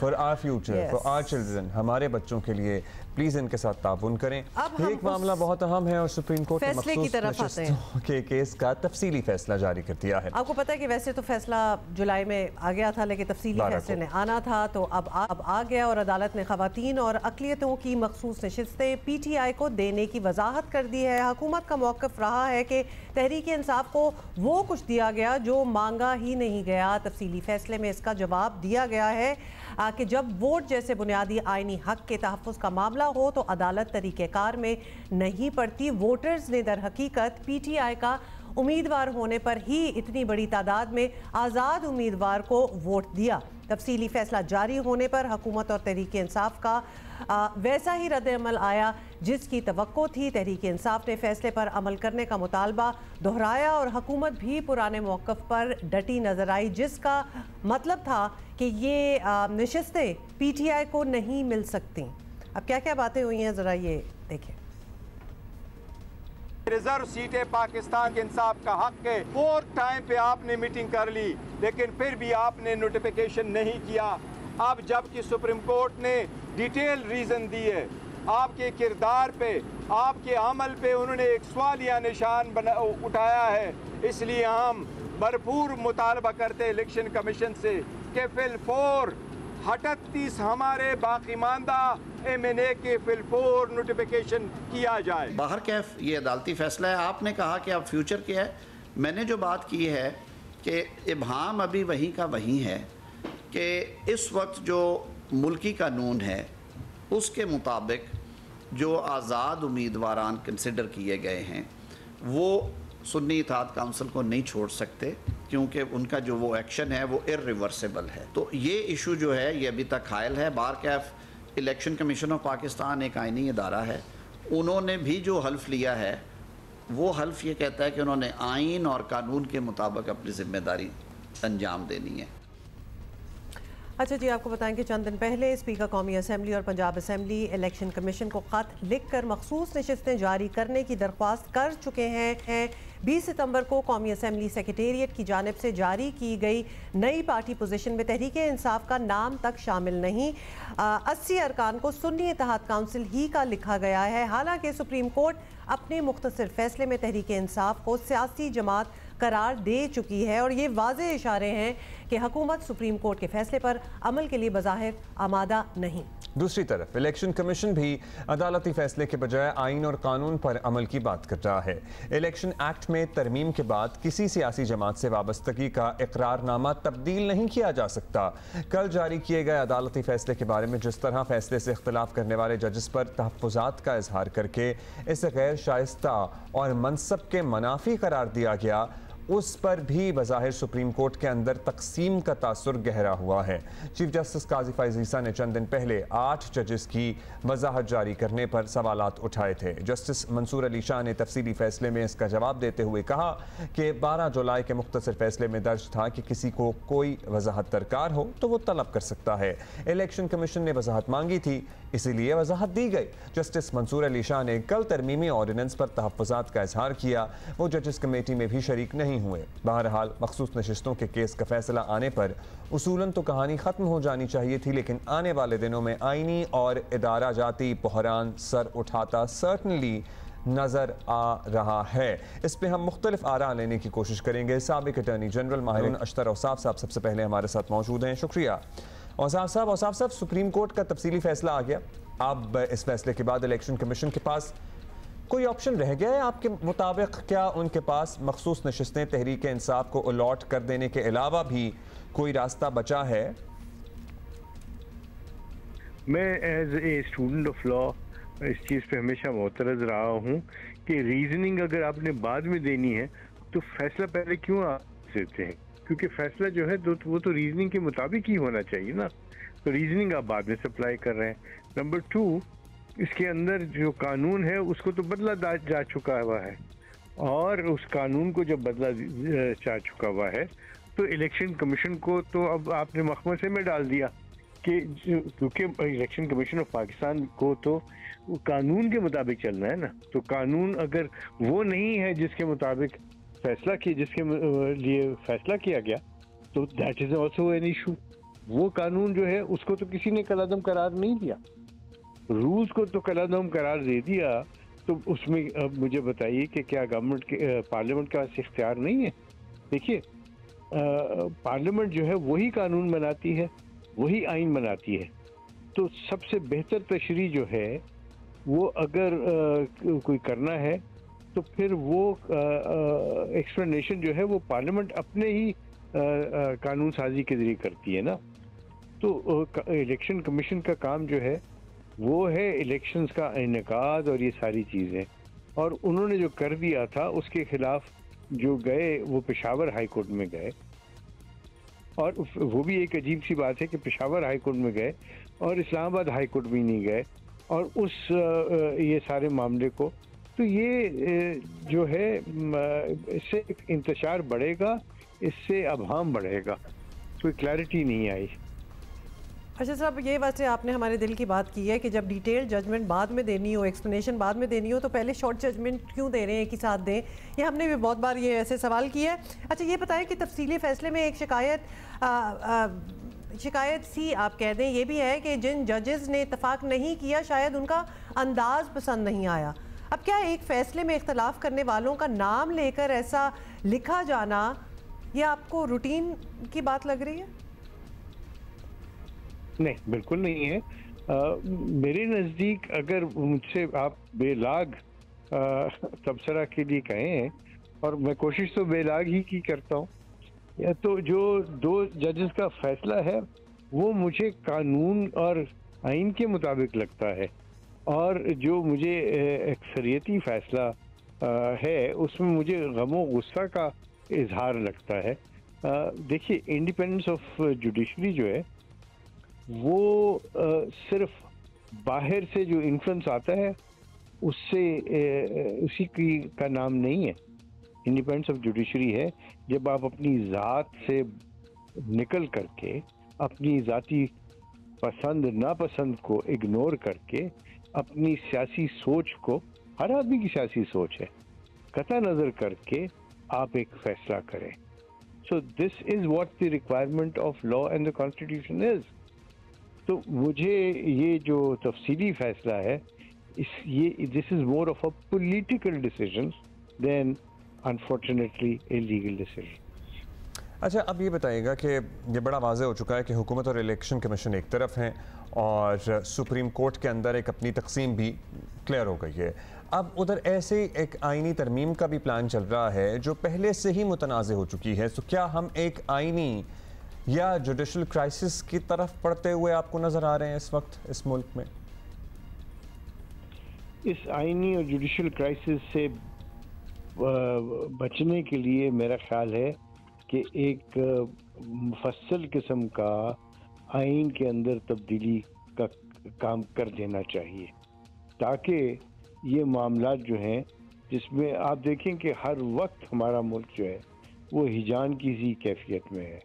[SPEAKER 1] for our future, yes. for our children, हमारे बच्चों के लिए प्लीज इनके साथ ताउन करें। एक मामला बहुत अहम है और सुप्रीम कोर्ट ने मखसूस नशिस्तों के केस का तफसीली फैसला जारी कर दिया है।
[SPEAKER 2] आपको पता है कि वैसे तो फैसला जुलाई में आ गया था, लेकिन तफसीली फैसले ने आना था, तो अब आ गया और अदालत ने खवातीन और अक़लियतों की मखसूस नशिस्तें PTI को देने की वजाहत कर दी है। हुकूमत का मौक़िफ़ रहा है कि तहरीक इंसाफ को वो कुछ दिया गया जो मांगा ही नहीं गया। तफसीली फैसले में इसका जवाब दिया गया है कि जब वोट जैसे बुनियादी आइनी हक के तहफ़्फ़ुज़ का मामला हो तो अदालत तरीक़ेकार में नहीं पड़ती। वोटर्स ने दर हकीकत PTI का उम्मीदवार होने पर ही इतनी बड़ी तादाद में आज़ाद उम्मीदवार को वोट दिया। तफसीली फैसला जारी होने पर हुकूमत और तहरीक इंसाफ का वैसा ही रद्द-ए-अमल आया जिसकी तवक्को थी। तहरीक इंसाफ ने फैसले पर अमल करने का मुतालबा दोहराया और हुकूमत भी पुराने मौक़िफ़ पर डटी नजर आई, जिसका मतलब था कि ये नशिस्तें PTI को नहीं मिल सकती। अब क्या क्या बातें हुई हैं, ज़रा ये देखें।
[SPEAKER 4] रिजर्व सीटें पाकिस्तान के इंसाफ का हक है। 4 टाइम पे आपने मीटिंग कर ली, लेकिन फिर भी आपने नोटिफिकेशन नहीं किया। अब जबकि सुप्रीम कोर्ट ने डिटेल रीज़न दिए, आपके किरदार पे, आपके अमल पे उन्होंने एक सवालिया निशान उठाया है। इसलिए हम भरपूर मुतालबा करते इलेक्शन कमीशन से कि फिल-4 38 हमारे बाकी मानदा MNA के फिल-4 नोटिफिकेशन किया जाए।
[SPEAKER 5] बाहर कैफ ये अदालती फैसला है। आपने कहा कि अब फ्यूचर क्या है। मैंने जो बात की है कि इबहाम अभी वहीं का वहीं है कि इस वक्त जो मुल्की कानून है उसके मुताबिक जो आज़ाद उम्मीदवारान कंसिडर किए गए हैं वो सुन्नी इत्तेहाद काउंसिल को नहीं छोड़ सकते, क्योंकि उनका जो वो एक्शन है वो इर्रिवर्सिबल है। तो ये इशू जो है ये अभी तक हायल है। बार कैफ इलेक्शन कमीशन ऑफ पाकिस्तान एक आइनी इदारा है, उन्होंने भी जो हल्फ लिया है वो हल्फ ये कहता है कि उन्होंने आइन और कानून के मुताबिक अपनी जिम्मेदारी अंजाम देनी है।
[SPEAKER 2] अच्छा जी, आपको बताएं कि चंद दिन पहले स्पीकर कौमी असम्बली और पंजाब असम्बली इलेक्शन कमीशन को ख़त लिखकर मखसूस नशिस्तें जारी करने की दरख्वास्त कर चुके हैं। 20 सितंबर को कौमी असम्बली सेक्रेटेरिएट की जानिब से जारी की गई नई पार्टी पोजीशन में तहरीक इंसाफ का नाम तक शामिल नहीं। 80 अरकान को सुन्नी इत्तेहाद काउंसिल ही का लिखा गया है। हालांकि सुप्रीम कोर्ट अपने मुख्तसर फैसले में तहरीक इंसाफ को सियासी जमात करार दे चुकी है और ये वाज़े इशारे हैं कि हुकूमत सुप्रीम कोर्ट के फैसले पर अमल के लिए बज़ाहिर आमादा नहीं।
[SPEAKER 1] दूसरी तरफ इलेक्शन कमीशन भी अदालती फैसले के बजाय आइन और कानून पर अमल की बात कर रहा है। इलेक्शन एक्ट में तरमीम के बाद किसी सियासी जमात से वाबस्तगी का इकरारनामा तब्दील नहीं किया जा सकता। कल जारी किए गए अदालती फैसले के बारे में जिस तरह फैसले से इख्तलाफ करने वाले जजेस पर तहफ़्फ़ुज़ात का इजहार करके इसे गैर शाइस्ता और मनसब के मनाफी करार दिया गया, उस पर भी बज़ाहिर सुप्रीम कोर्ट के अंदर तकसीम का तासुर गहरा हुआ है। चीफ जस्टिस काजी फैज़ ईसा ने चंद दिन पहले 8 जजेस की वजाहत जारी करने पर सवालात उठाए थे। जस्टिस मंसूर अली शाह ने तफसीली फैसले में इसका जवाब देते हुए कहा कि 12 जुलाई के मुख्तसर फैसले में दर्ज था कि किसी को कोई वजाहत दरकार हो तो वो तलब कर सकता है। इलेक्शन कमीशन ने वजाहत मांगी थी, इसीलिए वजाहत दी गई। जस्टिस मंसूर अली शाह ने कल तरमीमी ऑर्डिनेंस पर तहफ़्फ़ुज़ात का इजहार किया, वो जजेस कमेटी में भी शरीक नहीं हुए। बहरहाल मखसूस नशिस्तों के केस का फैसला आने पर उसूलन तो कहानी खत्म हो जानी चाहिए थी, लेकिन आने वाले दिनों में आईनी और इदारा जाती बहरान सर उठाता सर्टनली नजर आ रहा है। इस पे हम मुख्तलिफ आरा लेने की कोशिश करेंगे। साबिक अटॉर्नी जनरल माहिरुन अश्तर औसाफ साहब सबसे पहले हमारे साथ मौजूद हैं। शुक्रिया औसाफ साहब। सुप्रीम कोर्ट का तफसीली फैसला आ गया, अब इस फैसले के बाद इलेक्शन कमीशन के पास कोई ऑप्शन रह गया है आपके मुताबिक? क्या उनके पास मखसूस नशिस्तें तहरीक इंसाफ को अलॉट कर देने के अलावा भी कोई रास्ता बचा है?
[SPEAKER 6] मैं as a student of law इस चीज़ पे हमेशा मोतरज़ रहा हूँ कि रीजनिंग अगर आपने बाद में देनी है तो फैसला पहले क्यों आप देते हैं, क्योंकि फैसला जो है वो तो रीजनिंग के मुताबिक ही होना चाहिए ना। तो रीजनिंग आप बाद में सप्लाई कर रहे हैं। नंबर 2, इसके अंदर जो कानून है उसको तो बदला जा चुका हुआ है, और उस कानून को जब बदला जा चुका हुआ है तो इलेक्शन कमीशन को तो अब आपने मखमसे में डाल दिया कि क्योंकि इलेक्शन कमीशन ऑफ पाकिस्तान को तो कानून के मुताबिक चलना है ना। तो कानून अगर वो नहीं है जिसके मुताबिक जिसके लिए फैसला किया गया, तो that is also an issue. वो कानून जो है उसको तो किसी ने कलअदम करार नहीं दिया, रूल्स को तो कलअदम करार दे दिया। तो उसमें अब मुझे बताइए कि क्या गवर्नमेंट के पार्लियामेंट का इख्तियार नहीं है? देखिए, पार्लियामेंट जो है वही कानून बनाती है, वही आइन बनाती है। तो सबसे बेहतर तशरीह जो है वो अगर कोई करना है तो फिर वो एक्सप्लेनेशन जो है वो पार्लियामेंट अपने ही कानून साजी के जरिए करती है ना। तो इलेक्शन कमीशन का काम जो है वो है इलेक्शंस का इनेकाद और ये सारी चीज़ें, और उन्होंने जो कर दिया था उसके खिलाफ जो गए वो पेशावर हाई कोर्ट में गए, और वो भी एक अजीब सी बात है कि पेशावर हाई कोर्ट में गए और इस्लामाबाद हाई कोर्ट भी नहीं गए, और उस ये सारे मामले को, तो ये जो है इससे इंतशार बढ़ेगा, इससे अभाम बढ़ेगा, कोई क्लैरिटी नहीं आई।
[SPEAKER 2] अच्छा साहब, ये वैसे आपने हमारे दिल की बात की है कि जब डिटेल जजमेंट बाद में देनी हो, एक्सप्लेनेशन बाद में देनी हो, तो पहले शॉर्ट जजमेंट क्यों दे रहे हैं कि साथ दें? ये हमने भी बहुत बार ये ऐसे सवाल किया है। अच्छा ये बताएं कि तफसीली फैसले में एक शिकायत सी आप कह दें ये भी है कि जिन जजेस ने इत्तफाक नहीं किया शायद उनका अंदाज पसंद नहीं आया। अब क्या एक फैसले में इख्तलाफ करने वालों का नाम लेकर ऐसा लिखा जाना, ये आपको रूटीन की बात लग रही है?
[SPEAKER 6] नहीं, बिल्कुल नहीं है। मेरे नज़दीक अगर मुझसे आप बेलाग तबसरा के लिए कहें, और मैं कोशिश तो बेलाग ही की करता हूँ, या तो जो 2 जजेस का फैसला है वो मुझे कानून और आइन के मुताबिक लगता है, और जो मुझे अक्सरियती फैसला है उसमें मुझे गमो गुस्सा का इजहार लगता है। देखिए, इंडिपेंडेंस ऑफ जुडिशरी जो है वो सिर्फ बाहर से जो इन्फ्लुएंस आता है उससे उसी की का नाम नहीं है। इंडिपेंडेंस ऑफ जुडिशरी है जब आप अपनी ज़ात से निकल करके, अपनी ज़ाती पसंद नापसंद को इग्नोर करके, अपनी सियासी सोच को, हर आदमी की सियासी सोच है, कतई नज़र करके आप एक फैसला करें। So this is what the requirement of law and the constitution is. तो मुझे ये जो तफसीली फैसला है, this is more of a political decision than unfortunately a legal decision.
[SPEAKER 1] अच्छा, अब ये बताइएगा कि ये बड़ा वाज़े हो चुका है कि हुकूमत और इलेक्शन कमीशन एक तरफ हैं और सुप्रीम कोर्ट के अंदर एक अपनी तकसीम भी क्लियर हो गई है। अब उधर ऐसे एक आइनी तरमीम का भी प्लान चल रहा है जो पहले से ही मुतनाज़ हो चुकी है। तो क्या हम एक आइनी या जुडिशल क्राइसिस की तरफ पढ़ते हुए आपको नज़र आ रहे हैं इस वक्त इस मुल्क में?
[SPEAKER 6] इस आइनी और जुडिशल क्राइसिस से बचने के लिए मेरा ख्याल है कि एक मुफस्सल किस्म का आइन के अंदर तब्दीली का काम कर देना चाहिए, ताकि ये मामलात जो हैं, जिसमें आप देखें कि हर वक्त हमारा मुल्क जो है वो हिजान की सी कैफियत में है।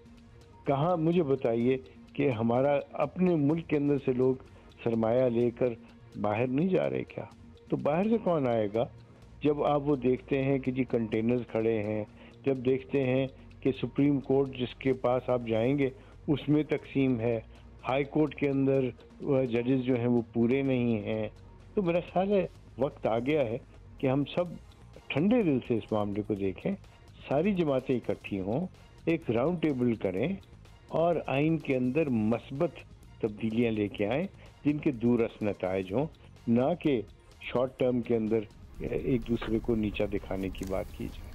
[SPEAKER 6] कहाँ, मुझे बताइए कि हमारा अपने मुल्क के अंदर से लोग सरमाया लेकर बाहर नहीं जा रहे क्या? तो बाहर से कौन आएगा? जब आप वो देखते हैं कि जी कंटेनर्स खड़े हैं, जब देखते हैं कि सुप्रीम कोर्ट जिसके पास आप जाएंगे उसमें तकसीम है, हाई कोर्ट के अंदर जजेस जो हैं वो पूरे नहीं हैं, तो मेरा ख्याल है वक्त आ गया है कि हम सब ठंडे दिल से इस मामले को देखें, सारी जमातें इकट्ठी हों, एक राउंड टेबल करें और आइन के अंदर मस्बत तब्दीलियां लेके आएँ जिनके दूरस नताइज हों, ना कि शॉर्ट टर्म के अंदर एक दूसरे को नीचा दिखाने की बात की जाए।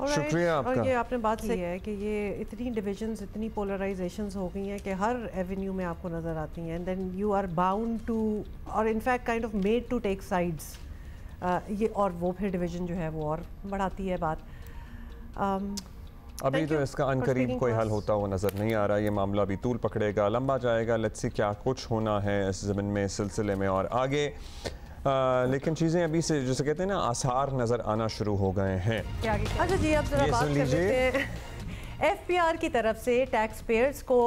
[SPEAKER 1] शुक्रिया आपका।
[SPEAKER 2] और ये आपने बात की है कि ये इतनी डिविजन्स, इतनी पोलराइजेशंस हो गई हैं कि हर एवेन्यू में आपको नज़र आती हैं, and then you are bound to, और in fact kind of made to take sides, ये, और वो फिर डिवीजन जो है वो और बढ़ाती है बात।
[SPEAKER 1] अभी तो इसका अनकरीब कोई हल होता हुआ नज़र नहीं आ रहा। ये मामला अभी तूल पकड़ेगा, लंबा जाएगा। लेट्स सी क्या कुछ होना है इस ज़मीन में, इस सिलसिले में और आगे। लेकिन चीज़ें अभी से जैसे कहते हैं ना, आसार नज़र आना शुरू हो गए हैं।
[SPEAKER 2] अच्छा जी, अब जरा बात कर लेते हैं FPR की तरफ से टैक्स पेयर्स को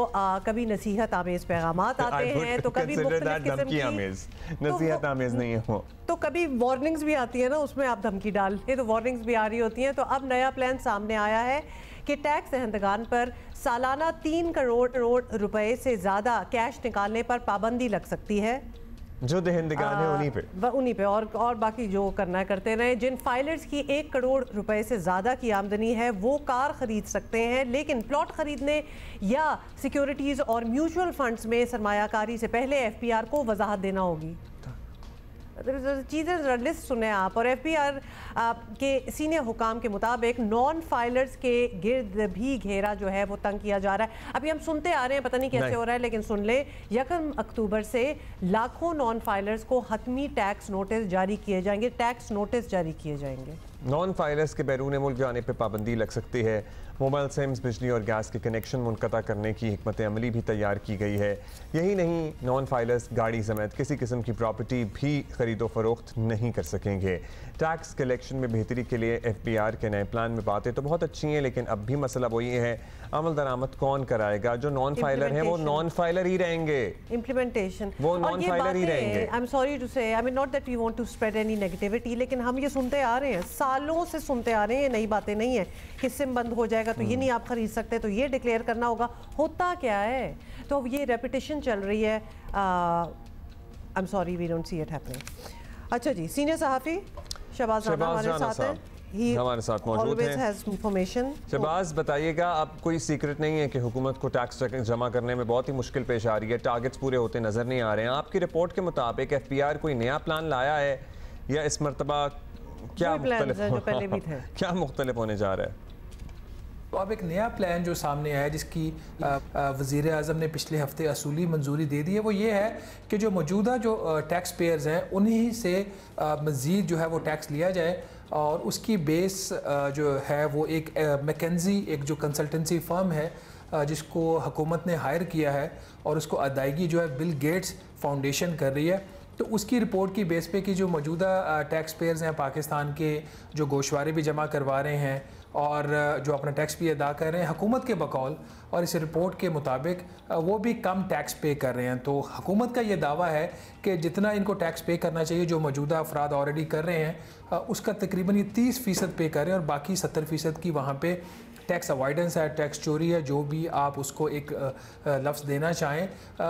[SPEAKER 2] कभी नसीहत आमेज पैगाम आते हैं, तो कभी
[SPEAKER 1] धमकी आमेज, नसीहत आमेज नहीं हो,
[SPEAKER 2] तो कभी वार्निंग्स भी आती है ना, उसमें आप धमकी डाल लें तो वार्निंग्स भी आ रही होती हैं। तो अब नया प्लान सामने आया है कि टैक्स दहंदगान पर सालाना 3 करोड़ रुपए से ज़्यादा कैश निकालने पर पाबंदी लग सकती है।
[SPEAKER 1] जो दहंदगान है उन्हीं पे
[SPEAKER 2] और बाकी जो करना है करते रहें। जिन फाइलर्स की 1 करोड़ रुपए से ज़्यादा की आमदनी है वो कार ख़रीद सकते हैं, लेकिन प्लॉट ख़रीदने या सिक्योरिटीज़ और म्यूचुअल फंड्स में सरमायाकारी से पहले FPR को वजाहत देना होगी। चीज़ें लिस्ट सुने आप। और FPR के सीनियर हुकाम के मुताबिक नॉन फाइलर्स के गिर्द भी घेरा जो है वो तंग किया जा रहा है। अभी हम सुनते आ रहे हैं, पता नहीं कैसे हो रहा है, लेकिन सुन लें, 1 अक्टूबर से लाखों नॉन फाइलर्स को हतमी टैक्स नोटिस जारी किए जाएंगे, टैक्स नोटिस जारी किए जाएंगे।
[SPEAKER 1] नॉन फाइलर्स के बैरून मुल्क जाने पर पाबंदी लग सकती है। मोबाइल सिम्स, बिजली और गैस के कनेक्शन मुनक़ता करने की हिकमत अमली भी तैयार की गई है। यही नहीं, नॉन फाइलर्स गाड़ी समेत किसी किस्म की प्रॉपर्टी भी खरीदो फरोख्त नहीं कर सकेंगे। टैक्स कलेक्शन में बेहतरी के लिए FBR के नए प्लान में बातें तो बहुत अच्छी हैं, लेकिन अब भी मसला वही है, अमल दरामद कौन कराएगा? जो नॉन फाइलर हैं वो नॉन फाइलर ही रहेंगे,
[SPEAKER 2] इम्प्लीमेंटेशन
[SPEAKER 1] वो नॉन फाइलर ही रहेंगे।
[SPEAKER 2] आई am sorry to say, I mean not that we want to spread any negativity, लेकिन हम ये सुनते आ रहे हैं, सालों से सुनते आ रहे हैं, नई बातें नहीं है कि सिम बंद हो जाएगा तो ये नहीं आप खरीद सकते, तो ये डिक्लेयर करना होगा। होता क्या है? तो अब ये रेपिटेशन चल रही है। I am sorry, we don't see it happening. अच्छा जी, सीनियर सहाफ़ी शहबाज राना हमारे साथ हैं,
[SPEAKER 1] हमारे साथ मौजूद हैं। शहबाज, बताइएगा, अब कोई सीक्रेट नहीं है कि हुकूमत को टैक्स जमा करने में बहुत ही मुश्किल पेश आ रही है, टारगेट्स पूरे होते नजर नहीं आ रहे हैं। आपकी रिपोर्ट के मुताबिक FBR कोई नया प्लान लाया है या इस मरतबा क्या मुख्तलिफ होने जा रहा है?
[SPEAKER 7] तो अब एक नया प्लान जो सामने आया, जिसकी वज़ीर आज़म ने पिछले हफ्ते असूली मंजूरी दे दी है, वो ये है कि जो मौजूदा जो टैक्स पेयर्स हैं उन्हीं से मज़ीद जो है वो टैक्स लिया जाए, और उसकी बेस जो है वो एक मैकेंजी, एक जो कंसल्टेंसी फर्म है जिसको हुकूमत ने हायर किया है, और उसको अदायगी जो है बिल गेट्स फाउंडेशन कर रही है। तो उसकी रिपोर्ट की बेस पे कि जो मौजूदा टैक्स पेयर्स हैं पाकिस्तान के, जो गोशवारे भी जमा करवा रहे हैं और जो अपना टैक्स भी अदा कर रहे हैं हुकूमत के बकौल, और इस रिपोर्ट के मुताबिक वो भी कम टैक्स पे कर रहे हैं। तो हुकूमत का ये दावा है कि जितना इनको टैक्स पे करना चाहिए, जो मौजूदा अफराद ऑलरेडी कर रहे हैं, उसका तकरीबन ये 30% पे कर रहे हैं, और बाकी 70% की वहाँ पे टैक्स अवॉइडेंस है, टैक्स चोरी है, जो भी आप उसको एक लफ्ज़ देना चाहें।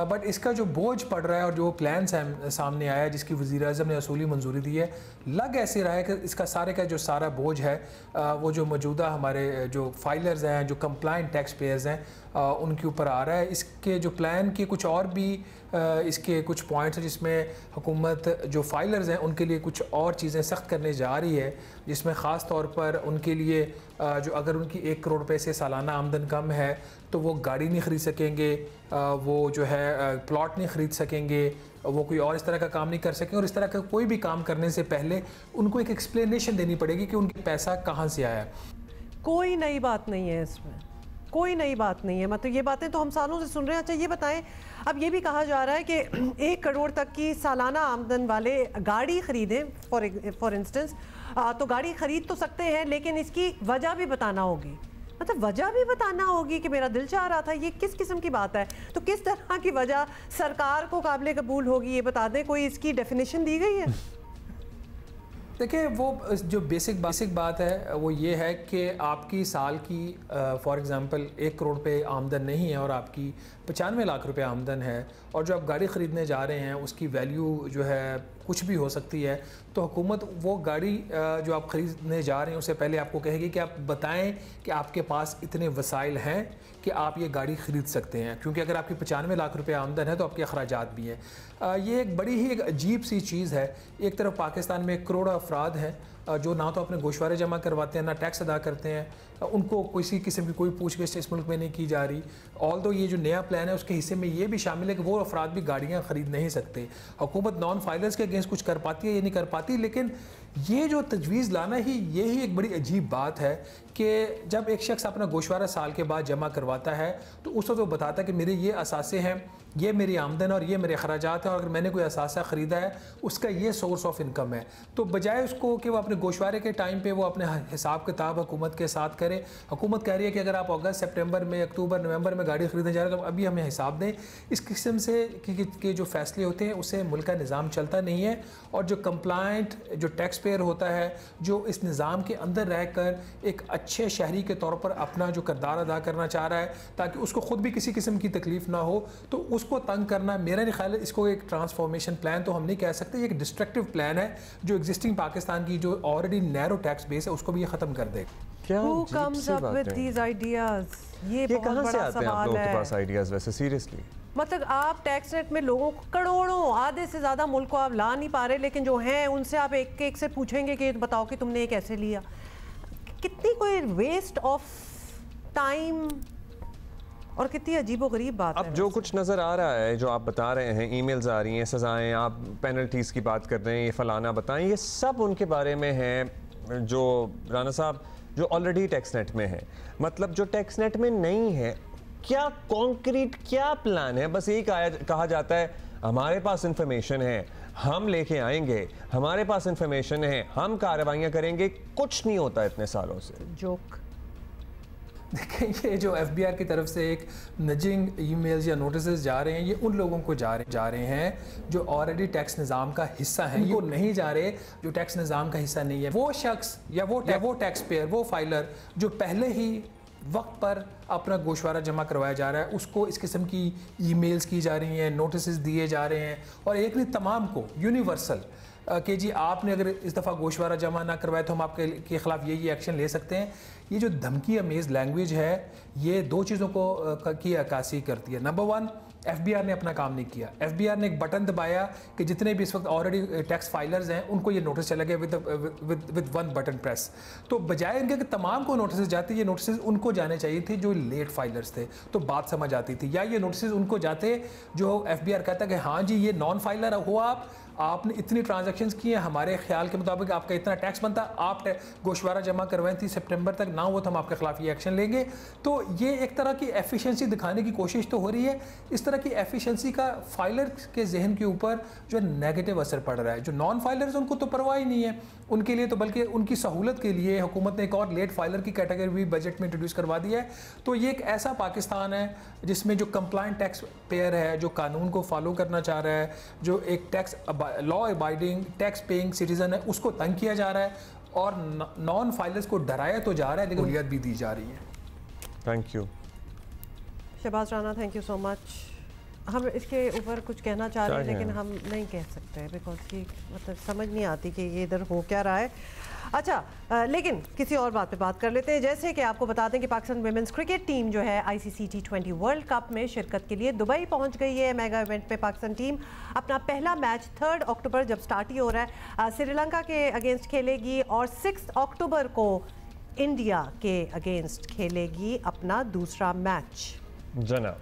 [SPEAKER 7] बट इसका जो बोझ पड़ रहा है और जो प्लान सामने आया है, जिसकी वज़ीर आज़म ने असूली मंजूरी दी है, लग ऐसे रहा है कि इसका सारे का जो सारा बोझ है वो जो मौजूदा हमारे जो फाइलर्स हैं, जो कंप्लाइंट टैक्स पेयर्स हैं, उनके ऊपर आ रहा है। इसके जो प्लान के कुछ और भी इसके कुछ पॉइंट्स हैं जिसमें हुकूमत जो फाइलर्स हैं उनके लिए कुछ और चीज़ें सख्त करने जा रही है, जिसमें ख़ास तौर पर उनके लिए जो अगर उनकी 1 करोड़ रुपए से सालाना आमदन कम है तो वो गाड़ी नहीं ख़रीद सकेंगे, वो जो है प्लॉट नहीं ख़रीद सकेंगे, वो कोई और इस तरह का काम नहीं कर सकेंगे, और इस तरह का कोई भी काम करने से पहले उनको एक एक्सप्लेनेशन देनी पड़ेगी कि उनके पैसा कहाँ से आया।
[SPEAKER 2] कोई नई बात नहीं है इसमें, कोई नई बात नहीं है, मतलब ये बातें तो हम सालों से सुन रहे हैं। अच्छा ये बताएं, अब ये भी कहा जा रहा है कि 1 करोड़ तक की सालाना आमदन वाले गाड़ी ख़रीदें फॉर इंस्टेंस, तो गाड़ी ख़रीद तो सकते हैं, लेकिन इसकी वजह भी बताना होगी, मतलब वजह भी बताना होगी कि मेरा दिल चाह रहा था। ये किस किस्म की बात है? तो किस तरह की वजह सरकार को काबिल कबूल होगी, ये बता दें, कोई इसकी डेफिनेशन दी गई है?
[SPEAKER 7] देखिए, वो जो बेसिक बात है वो ये है कि आपकी साल की फॉर एग्ज़ाम्पल 1 करोड़ रुपये आमदन नहीं है और आपकी 95 लाख रुपए आमदन है, और जो आप गाड़ी ख़रीदने जा रहे हैं उसकी वैल्यू जो है कुछ भी हो सकती है, तो हुकूमत वो गाड़ी जो आप ख़रीदने जा रहे हैं उससे पहले आपको कहेगी कि आप बताएं कि आपके पास इतने वसाइल हैं कि आप ये गाड़ी ख़रीद सकते हैं, क्योंकि अगर आपकी 95 लाख रुपए आमदन है तो आपके अखराजात भी हैं। ये एक बड़ी ही एक अजीब सी चीज़ है। एक तरफ पाकिस्तान में करोड़ों अफराद हैं जो ना तो अपने गोशवारे जमा करवाते हैं, ना टैक्स अदा करते हैं, उनको किसी किस्म की कोई पूछगिछ इस मुल्क में नहीं की जा रही। ऑल्दो ये जो नया प्लान है उसके हिस्से में ये भी शामिल है कि वो अफराद भी गाड़ियाँ ख़रीद नहीं सकते। हुकूमत नॉन फाइलर्स के अगेंस्ट कुछ कर पाती है, ये नहीं कर पाती, लेकिन ये जो तजवीज़ लाना ही यही एक बड़ी अजीब बात है कि जब एक शख्स अपना गोशवारा साल के बाद जमा करवाता है तो उस वक्त वो बताता है कि मेरे ये असासे हैं, ये मेरी आमदन और ये मेरे अखराजात हैं, और अगर मैंने कोई असासा ख़रीदा है उसका ये सोर्स ऑफ इनकम है। तो बजाय उसको कि वो अपने गोशवारे के टाइम पे वो अपने हिसाब किताब हुकूमत के साथ करे, हुकूमत कह रही है कि अगर आप अगस्त सितंबर में, अक्टूबर नवंबर में गाड़ी ख़रीदने जा रहे हैं तो अभी हमें हिसाब दें। इस किस्म से के जो फैसले होते हैं उससे मुल्क का निज़ाम चलता नहीं है, और जो कंप्लाइंट जो टैक्स पेयर होता है, जो इस निज़ाम के अंदर रहकर एक अच्छे शहरी के तौर पर अपना जो किरदार अदा करना चाह रहा है ताकि उसको ख़ुद भी किसी किस्म की तकलीफ़ ना हो, तो उसको तंग करना, मेरा नहीं ख्याल है इसको एक ट्रांसफॉर्मेशन प्लान तो हम नहीं कह सकते, ये एक डिस्ट्रक्टिव प्लान है जो एग्जिस्टिंग पाकिस्तान की जो ऑलरेडी नैरो टैक्स बेस है उसको भी ये ख़त्म कर देगा।
[SPEAKER 2] Who comes up with these ideas? ये बहुत बड़ा सवाल है। पास आइडियाज वैसे सीरियसली, मतलब आप टैक्स रेट में लोगों को करोड़ों, आधे से ज़्यादा मुल्क को आप ला नहीं पा रहे, लेकिन जो हैं उनसे आप एक एक से पूछेंगे कि बताओ कि तुमने ये कैसे लिया। कितनी कोई वेस्ट ऑफ टाइम और कितनी अजीबोगरीब बात है।
[SPEAKER 1] अब जो कुछ नज़र आ रहा है, जो आप बता रहे हैं, ईमेल्स आ रही हैं, सज़ाएं, आप पेनल्टीज़ की बात कर रहे हैं, ये फ़लाना बताएं, ये सब उनके बारे में है जो राना साहब जो ऑलरेडी टेक्सनेट में है, मतलब जो टेक्सनेट में नहीं है, क्या कॉन्क्रीट क्या प्लान है? बस यही कहा जाता है हमारे पास इंफॉर्मेशन है, हम लेके आएंगे, हमारे पास इंफॉर्मेशन है, हम कार्रवाइयां करेंगे। कुछ नहीं होता इतने सालों से।
[SPEAKER 2] जोक।
[SPEAKER 7] देखें, ये जो FBI की तरफ से एक नजिंग ईमेल्स या नोटिसेस जा रहे हैं, ये उन लोगों को जा रहे हैं जो ऑलरेडी टैक्स निज़ाम का हिस्सा हैं। ये नहीं जा रहे जो टैक्स निज़ाम का हिस्सा नहीं है। वो शख्स या वो टैक्स पेयर, वो फाइलर जो पहले ही वक्त पर अपना गोशवारा जमा करवाया जा रहा है, उसको इस किस्म की ईमेल्स की जा रही हैं, नोटिसेस दिए जा रहे हैं, और एक नहीं तमाम को यूनिवर्सल कि जी आपने अगर इस दफ़ा गोशवारा जमा ना करवाया तो हम आपके के ख़िलाफ़ ये एक्शन ले सकते हैं। ये जो धमकी अमेज़ लैंग्वेज है, ये दो चीज़ों को की अक्कासी करती है। नंबर वन, FBI ने अपना काम नहीं किया। FBI ने एक बटन दबाया कि जितने भी इस वक्त ऑलरेडी टैक्स फाइलर्स हैं उनको ये नोटिस चला गया विद वन बटन प्रेस। तो बजाय इनके कि तमाम को नोटिस जाती, ये नोटिस उनको जाने चाहिए थे जो लेट फाइलर्स थे, तो बात समझ आती थी। या ये नोटिस उनको जाते जो FBI कहता कि हाँ जी ये नॉन फाइलर हो, आपने इतनी ट्रांजैक्शंस की हैं, हमारे ख्याल के मुताबिक आपका इतना टैक्स बनता, आप गोशवारा जमा करवाएं 30 सितंबर तक ना हो तो हम आपके खिलाफ ये एक्शन लेंगे। तो ये एक तरह की एफिशिएंसी दिखाने की कोशिश तो हो रही है। इस तरह की एफिशिएंसी का फाइलर के जहन के ऊपर जो नेगेटिव असर पड़ रहा है। जो नॉन फाइलर्स उनको तो परवाह ही नहीं है उनके लिए, तो बल्कि उनकी सहूलत के लिए हुकूमत ने एक और लेट फाइलर की कैटेगरी भी बजट में इंट्रोड्यूस करवा दिया है। तो ये एक ऐसा पाकिस्तान है जिसमें जो कंप्लाइंट टैक्स पेयर है, जो कानून को फॉलो करना चाह रहा है, जो एक tax law abiding tax paying citizen है, उसको तंग किया जा रहा है, और नॉन फाइलर्स को डराया तो जा रहा है, लेकिन सहूलियत भी दी जा रही है।
[SPEAKER 1] Thank you
[SPEAKER 2] Shahbaz Rana, thank you so much. हम इसके ऊपर कुछ कहना चाह रहे हैं लेकिन हम नहीं कह सकते बिकॉज की मतलब समझ नहीं आती कि ये इधर हो क्या रहा है। अच्छा, लेकिन किसी और बात पे बात कर लेते हैं। जैसे कि आपको बता दें कि पाकिस्तान वुमेन्स क्रिकेट टीम जो है ICC T20 वर्ल्ड कप में शिरकत के लिए दुबई पहुंच गई है। मेगा इवेंट में पाकिस्तान टीम अपना पहला मैच 3 अक्टूबर जब स्टार्ट ही हो रहा है श्रीलंका के अगेंस्ट खेलेगी, और 6 अक्टूबर को इंडिया के अगेंस्ट खेलेगी अपना दूसरा मैच।
[SPEAKER 1] जनाब,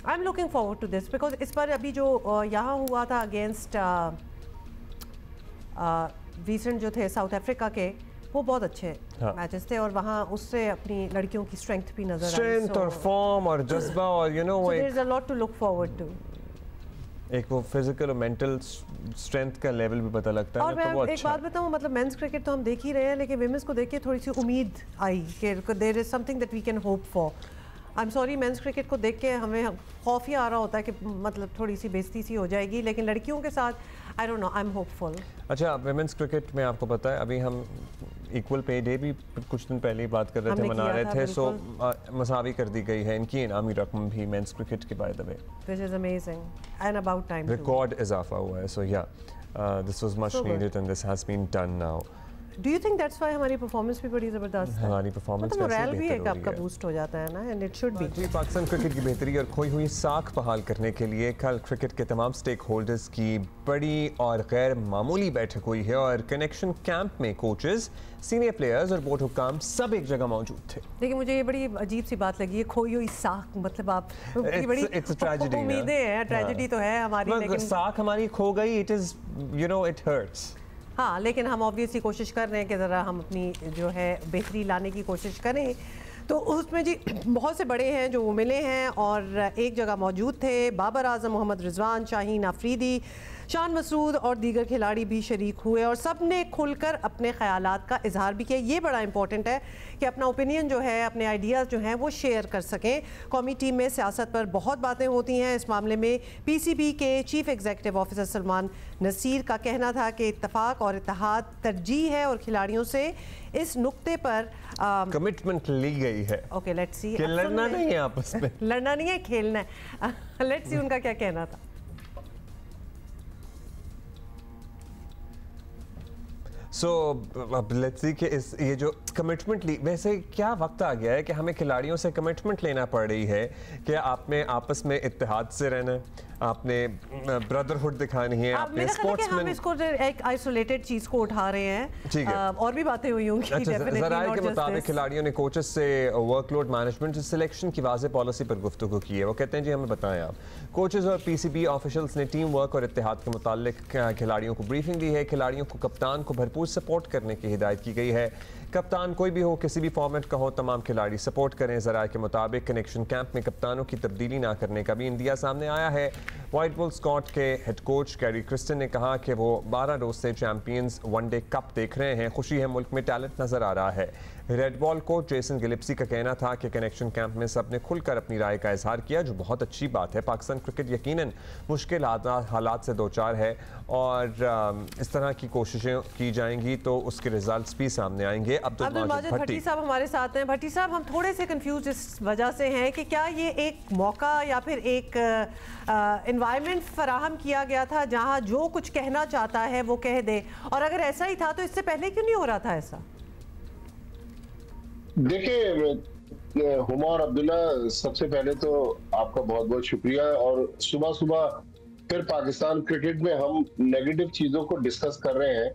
[SPEAKER 2] I am looking forward to this because इस पर अभी जो यहाँ हुआ था अगेंस्ट रीसेंट जो थे साउथ अफ्रीका के, वो बहुत अच्छे मैचेस थे, और वहाँ उससे अपनी लड़कियों की स्ट्रेंथ भी नजर आई,
[SPEAKER 1] स्ट्रेंथ और फॉर्म और जज्बा, और you know
[SPEAKER 2] there is a lot to look forward to.
[SPEAKER 1] एक वो फिजिकल और मेंटल स्ट्रेंथ का लेवल भी पता लगता है।
[SPEAKER 2] और मैं तो एक बात बताऊं, मतलब मेंस क्रिकेट तो हम देख ही रहे हैं, लेकिन विमेंस को देख के थोड़ी सी उम्मीद आई कि there is something that we can hope for. I am sorry, men's cricket को देख के हमें खौफ ही आ रहा होता है कि मतलब थोड़ी सी बेइज्जती सी हो जाएगी, लेकिन लड़कियों के साथ I don't know, I am hopeful.
[SPEAKER 1] अच्छा, वुमेन्स क्रिकेट में आपको पता है अभी हम इक्वल पे डे भी कुछ दिन पहले ही बात कर रहे थे, मना रहे थे, सो मसावी कर दी गई है इनकी इनामी रकम भी मेंस क्रिकेट की, by the way,
[SPEAKER 2] which is amazing and about time
[SPEAKER 1] record इजाफा हुआ है। So yeah this was much needed and this has been done now.
[SPEAKER 2] Do you think that's why हमारी परफॉर्मेंस भी बड़ी ज़बरदस्त है?
[SPEAKER 1] हमारी परफॉर्मेंस
[SPEAKER 2] मतलब मोरल भी एक आपका बूस्ट हो जाता है ना, एंड इट शुड बी।
[SPEAKER 1] जी, पाकिस्तान क्रिकेट की बेहतरी और खोई हुई साख बहाल करने के लिए कल क्रिकेट के तमाम स्टेक होल्डर्स की बड़ी और गैर मामूली बैठक हुई है, और कनेक्शन कैंप में कोचेस, सीनियर प्लेयर्स और बोर्ड हुक्काम सब एक जगह मौजूद थे।
[SPEAKER 2] देखिए, मुझे ये बड़ी अजीब सी बात लगी है, खोई हुई साख, मतलब आप बड़ी उम्मीदें हैं, ट्रेजेडी तो है हमारी, लेकिन
[SPEAKER 1] साख हमारी खो गई, it is you know it hurts.
[SPEAKER 2] हाँ, लेकिन हम ऑब्वियसली कोशिश कर रहे हैं कि ज़रा हम अपनी जो है बेहतरी लाने की कोशिश करें। तो उसमें जी बहुत से बड़े हैं जो वो मिले हैं और एक जगह मौजूद थे। बाबर आजम, मोहम्मद रिजवान, शाहीन आफरीदी, शान मसूद और दीगर खिलाड़ी भी शरीक हुए, और सब ने खुलकर अपने ख़यालात का इजहार भी किया। ये बड़ा इंपॉर्टेंट है कि अपना ओपिनियन जो है, अपने आइडियाज़ जो हैं वो शेयर कर सकें। कौमी टीम में सियासत पर बहुत बातें होती हैं। इस मामले में PCB के chief executive officer Salman Naseer का कहना था कि इत्तफाक और इत्तेहाद तरजीह है, और खिलाड़ियों से इस नुक्ते पर
[SPEAKER 1] कमिटमेंट ली गई है।
[SPEAKER 2] Okay, let's see.
[SPEAKER 1] लड़ना नहीं है आपस में,
[SPEAKER 2] लड़ना नहीं है, खेलना है। लेट्स सी उनका क्या कहना था।
[SPEAKER 1] सो अब लेट्स सी कि ये जो कमिटमेंट ली, वैसे क्या वक्त आ गया है कि हमें खिलाड़ियों से कमिटमेंट लेना पड़ रही है कि आपने आपस में इत्तेहाद से रहना है, आपने ब्रदरहुड दिखानी है, आपने स्पोर्ट्समैन।
[SPEAKER 2] हम इसको एक आइसोलेटेड चीज को उठा रहे हैं, ठीक है, और भी बातें हुई होंगी।
[SPEAKER 1] अच्छा, ज़राए के मुताबिक खिलाड़ियों ने कोचेस से वर्कलोड मैनेजमेंट सिलेक्शन की वाज़ेह पॉलिसी पर गुफ्तगू की है। वो कहते हैं जी हमें बताएं आप, कोचेस और पीसीबी ऑफिशियल्स ने टीम वर्क और इत्तेहाद के मुतालिक खिलाड़ियों को ब्रीफिंग दी है। खिलाड़ियों को कप्तान को भरपूर सपोर्ट करने की हिदायत की गई है। कप्तान कोई भी हो, किसी भी फॉर्मेट का हो, तमाम खिलाड़ी सपोर्ट करें। ज़राए के मुताबिक कनेक्शन कैंप में कप्तानों की तब्दीली ना करने का भी इंदिया सामने आया है। व्हाइट बुल स्कॉट के हेड कोच कैरी क्रिस्टन ने कहा कि वो 12 रोज से चैंपियंस वनडे कप देख रहे हैं। खुशी है, मुल्क में टैलेंट नजर आ रहा है। रेड बॉल कोच जेसन गिलिप्सी का कहना था कि कनेक्शन कैंप में सबने खुलकर अपनी राय का इजहार किया, जो बहुत अच्छी बात है। पाकिस्तान क्रिकेट यकीनन मुश्किल हालात से दो चार है और इस तरह की कोशिशें की जाएंगी तो उसके रिजल्ट्स भी सामने आएंगे।
[SPEAKER 2] अब्दुल माजिद भट्टी साहब हमारे साथ हैं। भट्टी साहब, हम थोड़े से कंफ्यूज इस वजह से हैं कि क्या ये एक मौका या फिर एक एनवायरनमेंट फराहम किया गया था जहां जो कुछ कहना चाहता है वो कह दे, और अगर ऐसा ही था तो इससे पहले क्यों नहीं हो रहा था ऐसा?
[SPEAKER 8] देखिए हुमा और अब्दुल्ला, सबसे पहले तो आपका बहुत बहुत शुक्रिया। और सुबह सुबह फिर पाकिस्तान क्रिकेट में हम नेगेटिव चीजों को डिस्कस कर रहे हैं,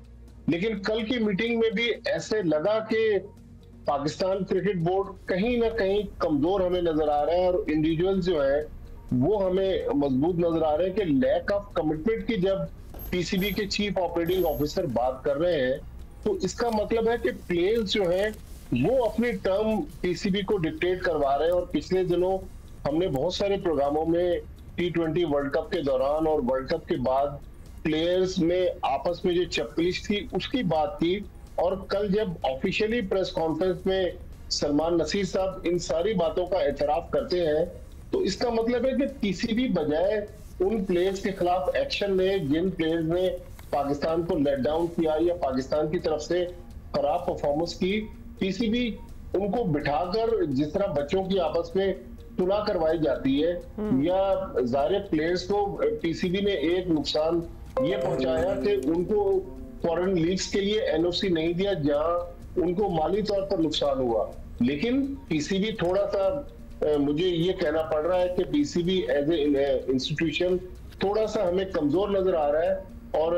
[SPEAKER 8] लेकिन कल की मीटिंग में भी ऐसे लगा कि पाकिस्तान क्रिकेट बोर्ड कहीं ना कहीं कमजोर हमें नजर आ रहा है और इंडिविजुअल जो है वो हमें मजबूत नजर आ रहे हैं। कि लैक ऑफ कमिटमेंट की जब पीसीबी के चीफ ऑपरेटिंग ऑफिसर बात कर रहे हैं तो इसका मतलब है कि प्लेयर्स जो हैं वो अपनी टर्म पीसीबी को डिक्टेट करवा रहे हैं। और पिछले दिनों हमने बहुत सारे प्रोग्रामों में T20 वर्ल्ड कप के दौरान और वर्ल्ड कप के बाद प्लेयर्स में आपस में जो चपलिश थी उसकी बात की, और कल जब ऑफिशियली प्रेस कॉन्फ्रेंस में सलमान नसीर साहब इन सारी बातों का एतराफ करते हैं तो इसका मतलब है कि पीसीबी बजाय उन प्लेयर्स के खिलाफ एक्शन ले जिन प्लेयर्स ने पाकिस्तान को लेट डाउन किया या पाकिस्तान की तरफ से खराब परफॉर्मेंस की, पीसीबी उनको बिठाकर जिस तरह बच्चों की आपस में सुलह करवाई जाती है, या ज़ाहिर प्लेयर्स को पीसीबी ने एक नुकसान ये पहुंचाया कि उनको फॉरेन लीग्स के लिए एनओसी नहीं दिया जहां उनको माली तौर पर नुकसान हुआ। लेकिन पीसीबी थोड़ा सा मुझे ये कहना पड़ रहा है कि पीसीबी एज ए इंस्टीट्यूशन थोड़ा सा हमें कमजोर नजर आ रहा है। और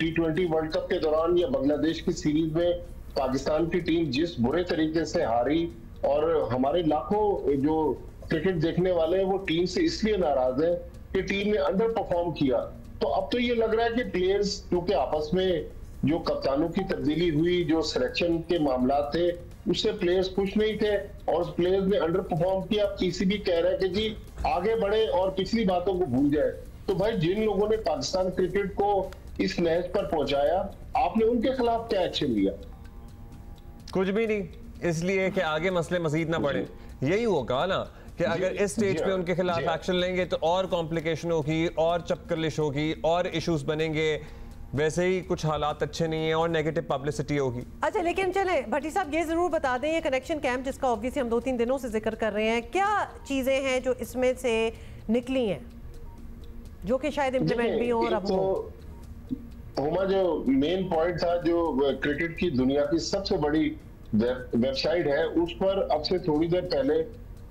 [SPEAKER 8] T20 वर्ल्ड कप के दौरान या बांग्लादेश की सीरीज में पाकिस्तान की टीम जिस बुरे तरीके से हारी और हमारे लाखों जो क्रिकेट देखने वाले हैं वो टीम से इसलिए नाराज हैं कि टीम ने अंडर परफॉर्म किया। तो अब तो ये लग रहा है कि प्लेयर्स क्योंकि आपस में जो कप्तानों की तब्दीली हुई, जो सिलेक्शन के मामला थे, उससे प्लेयर्स खुश नहीं थे और प्लेयर्स ने अंडर परफॉर्म किया। पीसीबी कह रहा है कि जी आगे बढ़े और पिछली बातों को भूल जाए। तो भाई जिन लोगों ने पाकिस्तान क्रिकेट को इस नहज पर पहुंचाया, आपने उनके खिलाफ क्या एक्शन लिया?
[SPEAKER 1] कुछ भी नहीं, इसलिए कि आगे मसले मजीद ना बढ़े। यही होगा ना कि अगर इस स्टेज पे उनके खिलाफ एक्शन लेंगे तो और कॉम्प्लिकेशन होगी और चक्करलिश होगी और इश्यूज बनेंगे। वैसे ही कुछ हालात अच्छे नहीं है और नेगेटिव पब्लिसिटी होगी।
[SPEAKER 2] अच्छा, लेकिन चले भट्टी साहब ये जरूर बता दें, ये कनेक्शन कैंप जिसका ऑब्वियसली हम 2-3 दिनों से जिक्र कर रहे हैं, क्या चीजें हैं जो इसमें से निकली हैं जो कि शायद इम्प्लीमेंट भी हो? और अब
[SPEAKER 8] हुमा, जो मेन पॉइंट था, जो क्रिकेट की दुनिया की सबसे बड़ी वेबसाइट है, उस पर अब से थोड़ी देर पहले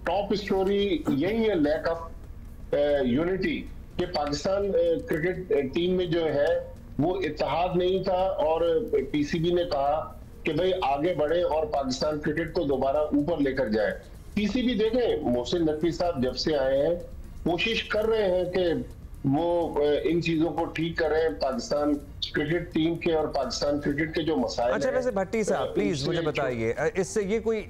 [SPEAKER 8] टॉप स्टोरी यही है, लैक ऑफ यूनिटी, कि पाकिस्तान क्रिकेट टीम में जो है वो इत्तेहाद नहीं था। और पीसीबी ने कहा कि भाई आगे बढ़े और पाकिस्तान क्रिकेट को दोबारा ऊपर लेकर जाए। पीसीबी देखें, मोहसिन नकवी साहब जब से आए हैं कोशिश कर रहे हैं कि वो इन चीजों को ठीक करें, पाकिस्तान क्रिकेट टीम के और पाकिस्तान क्रिकेट के जो मसाइल।
[SPEAKER 1] अच्छा, वैसे भट्टी साहब प्लीज मुझे बताइए, इससे ये कोई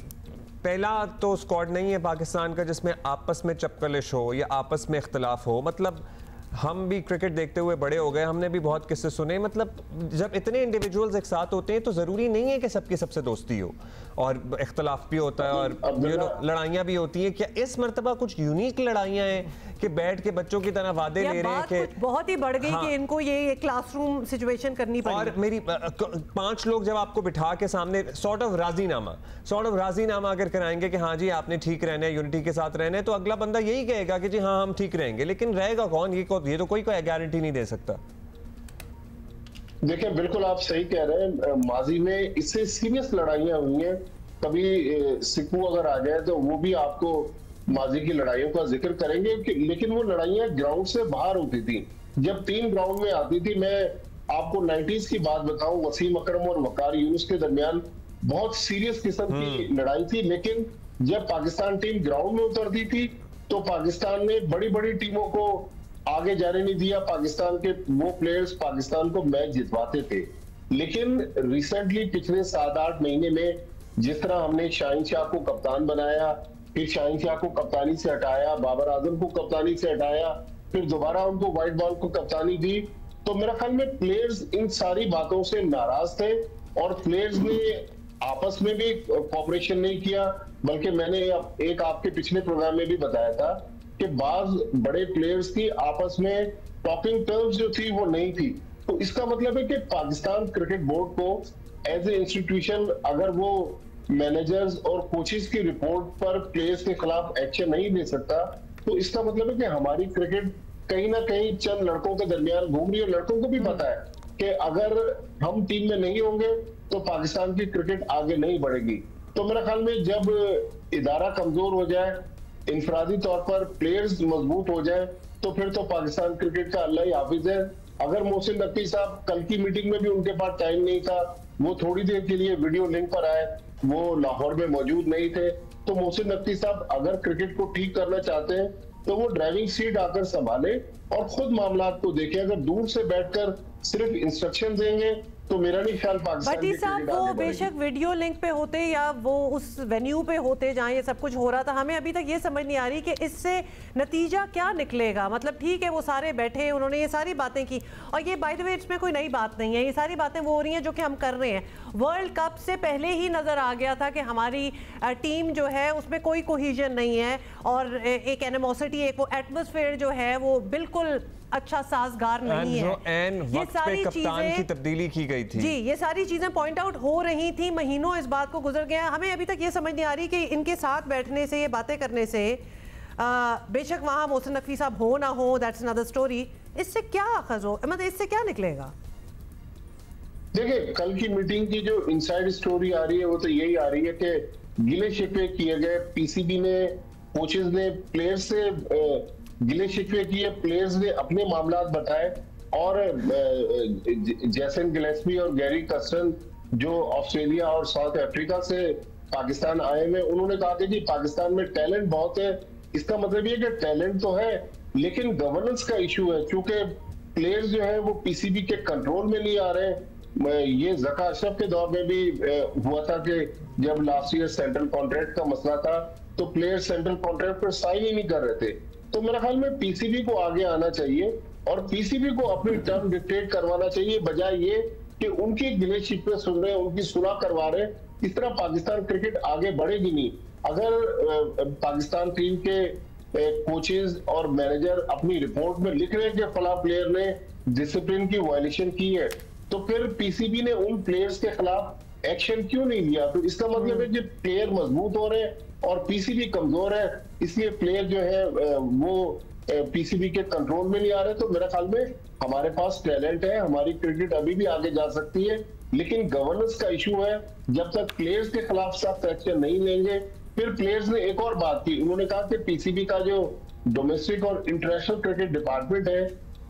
[SPEAKER 1] पहला तो स्क्वाड नहीं है पाकिस्तान का जिसमें आपस में चपकलिश हो या आपस में इख्तलाफ हो। मतलब हम भी क्रिकेट देखते हुए बड़े हो गए, हमने भी बहुत किस्से सुने। मतलब जब इतने इंडिविजुअल्स एक साथ होते हैं तो ज़रूरी नहीं है कि सबकी सबसे दोस्ती हो, और इख्तलाफ भी होता है और लड़ाइयाँ भी होती हैं। क्या इस मरतबा कुछ यूनिक लड़ाइयाँ हैं कि बैठ के बच्चों की तरह वादे ले रहे हैं कि
[SPEAKER 2] बहुत ही बढ़ गई कि इनको ये क्लासरूम सिचुएशन करनी पड़ी?
[SPEAKER 1] और मेरी 5 लोग जब आपको बिठा के सामने सॉर्ट ऑफ राजीनामा अगर कराएंगे कि हाँ जी आपने ठीक रहना है, यूनिटी के साथ रहना है, तो अगला बंदा यही कहेगा कि जी हाँ हम ठीक रहेंगे। लेकिन रहेगा कौन? ये तो कोई गारंटी नहीं दे सकता।
[SPEAKER 8] देखिए, बिल्कुल आप सही कह रहे हैं। माजी में इससे सीरियस लड़ाइयां हुई हैं कभी सिक्कू अगर आ जाए तो वो भी आपको माजी की लड़ाइयों का जिक्र करेंगे लेकिन वो लड़ाइयां ग्राउंड से बाहर होती थी। जब टीम ग्राउंड में आती थी, मैं आपको 90s की बात बताऊं, वसीम अकरम और वकार यूनुस के दरमियान बहुत सीरियस किस्म की लड़ाई थी, लेकिन जब पाकिस्तान टीम ग्राउंड में उतरती थी तो पाकिस्तान ने बड़ी बड़ी टीमों को आगे जाने नहीं दिया। पाकिस्तान के वो प्लेयर्स पाकिस्तान को मैच जितवाते थे। लेकिन रिसेंटली पिछले 7-8 महीने में जिस तरह हमने शाहीन शाह को कप्तान बनाया, फिर शाहीन शाह को कप्तानी से हटाया, बाबर आजम को कप्तानी से हटाया, फिर दोबारा उनको व्हाइट बॉल को कप्तानी दी, तो मेरा ख्याल में प्लेयर्स इन सारी बातों से नाराज थे और प्लेयर्स ने आपस में भी कोऑपरेशन नहीं किया। बल्कि मैंने एक आपके पिछले प्रोग्राम में भी बताया था कि बाज बड़े प्लेयर्स की आपस में टॉकिंग टर्म्स जो थी वो नहीं थी। तो इसका मतलब है कि पाकिस्तान क्रिकेट बोर्ड को एज ए इंस्टीट्यूशन अगर वो मैनेजर्स और कोचेस की रिपोर्ट पर प्लेयर्स के खिलाफ एक्शन नहीं ले सकता, तो इसका मतलब है कि हमारी क्रिकेट कहीं ना कहीं चंद लड़कों के दरमियान घूम रही है। लड़कों को भी पता है कि अगर हम टीम में नहीं होंगे तो पाकिस्तान की क्रिकेट आगे नहीं बढ़ेगी। तो मेरे ख्याल में जब इदारा कमजोर हो जाए, इंफरादी तौर पर प्लेयर्स मजबूत हो जाए, तो फिर तो पाकिस्तान क्रिकेट का अल्लाह ही हाफिज है। अगर मोहसिन नकवी साहब कल की मीटिंग में भी उनके पास टाइम नहीं था, वो थोड़ी देर के लिए वीडियो लिंक पर आए, वो लाहौर में मौजूद नहीं थे, तो मोहसिन नकवी साहब अगर क्रिकेट को ठीक करना चाहते हैं तो वो ड्राइविंग सीट आकर संभाले और खुद मामला को देखें। अगर दूर से बैठकर सिर्फ इंस्ट्रक्शन देंगे तो मेरा नहीं ख्याल पाकिस्तान
[SPEAKER 2] भट्टी साहब वो बेशक वीडियो लिंक पे होते या वो उस वेन्यू पे होते जहाँ ये सब कुछ हो रहा था, हमें अभी तक ये समझ नहीं आ रही कि इससे नतीजा क्या निकलेगा। मतलब ठीक है वो सारे बैठे, उन्होंने ये सारी बातें की, और ये बाय द वे इसमें कोई नई बात नहीं है, ये सारी बातें वो हो रही हैं जो कि हम कर रहे हैं। वर्ल्ड कप से पहले ही नज़र आ गया था कि हमारी टीम जो है उसमें कोई कोहिजन नहीं है और एक एनिमोसिटी, एक वो एटमॉस्फेयर जो है वो बिल्कुल अच्छा साजगार नहीं है।
[SPEAKER 1] ये सारी कप्तान की तब्दीली की गई थी
[SPEAKER 2] जी, ये सारी चीजें पॉइंट आउट हो रही थी, महीनों इस बात को गुजर गया। हमें अभी तक ये समझ नहीं आ रही कि इनके साथ बैठने से, ये बातें करने से, बेशक वहां मोहसिन नकवी साहब हो ना हो, दैट्स अनदर स्टोरी, इससे क्या अखज़ हो, मतलब इससे क्या निकलेगा?
[SPEAKER 8] देखिए, कल की मीटिंग की जो इनसाइड स्टोरी आ रही है वो तो यही आ रही है कि गिले शिकवे किए गए, पीसीबी ने, कोचेस ने प्लेयर्स से गिले शिकवे किए, प्लेयर्स ने अपने मामलात बताए और जैसन गिलेस्पी और गैरी कर्स्टन जो ऑस्ट्रेलिया और साउथ अफ्रीका से पाकिस्तान आए हुए, उन्होंने कहा कि जी पाकिस्तान में टैलेंट बहुत है। इसका मतलब ये कि टैलेंट तो है लेकिन गवर्नेंस का इशू है, क्योंकि प्लेयर्स जो है वो पीसीबी के कंट्रोल में नहीं आ रहे। ये ज़का अशरफ के दौर में भी हुआ था कि जब लास्ट ईयर सेंट्रल कॉन्ट्रैक्ट का मसला था तो प्लेयर सेंट्रल कॉन्ट्रैक्ट पर साइन ही नहीं कर रहे थे। तो मेरे ख्याल में पीसीबी को आगे आना चाहिए और पीसीबी को अपनी टर्म डिक्टेट करवाना चाहिए, बजाय ये कि उनकी गिले शिकवे सुन रहे हैं, उनकी सुलह करवा रहे हैं। इस तरह पाकिस्तान क्रिकेट आगे बढ़ेगी नहीं। अगर पाकिस्तान टीम के कोचेज और मैनेजर अपनी रिपोर्ट में लिख रहे हैं कि फला प्लेयर ने डिसिप्लिन की वायलेशन की है, तो फिर पीसीबी ने उन प्लेयर्स के खिलाफ एक्शन क्यों नहीं लिया? तो इसका मतलब है कि प्लेयर मजबूत हो रहे हैं और पीसीबी कमजोर है, इसलिए प्लेयर जो है वो पीसीबी के कंट्रोल में नहीं आ रहे। तो मेरे ख्याल में हमारे पास टैलेंट है, हमारी क्रिकेट अभी भी आगे जा सकती है, लेकिन गवर्नेंस का इशू है। जब तक प्लेयर्स के खिलाफ सख्त एक्शन नहीं लेंगे। फिर प्लेयर्स ने एक और बात की, उन्होंने कहा कि पीसीबी का जो डोमेस्टिक और इंटरनेशनल क्रिकेट डिपार्टमेंट है,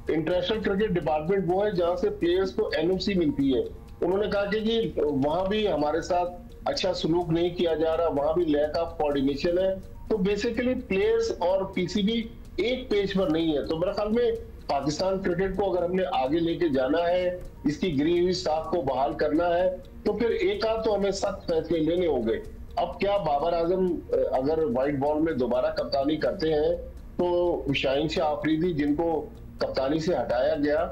[SPEAKER 8] इंटरनेशनल क्रिकेट डिपार्टमेंट वो है जहां से प्लेयर्स को एनओसी मिलती है। उन्होंने कहा कि जी वहां भी हमारे साथ अच्छा सलूक नहीं किया जा रहा, वहां भी लैक ऑफ कोऑर्डिनेशन है। तो बेसिकली प्लेयर्स और पीसीबी एक पेज पर नहीं है। तो मेरे ख्याल में पाकिस्तान क्रिकेट को अगर हमने आगे लेके जाना है, इसकी गिरी हुई साख को बहाल करना है, तो फिर एक आध तो हमें सख्त फैसले लेने होंगे। अब क्या बाबर आजम अगर व्हाइट बॉल में दोबारा कप्तानी करते हैं तो शाहीन शाह आफरीदी जिनको कप्तानी से हटाया गया,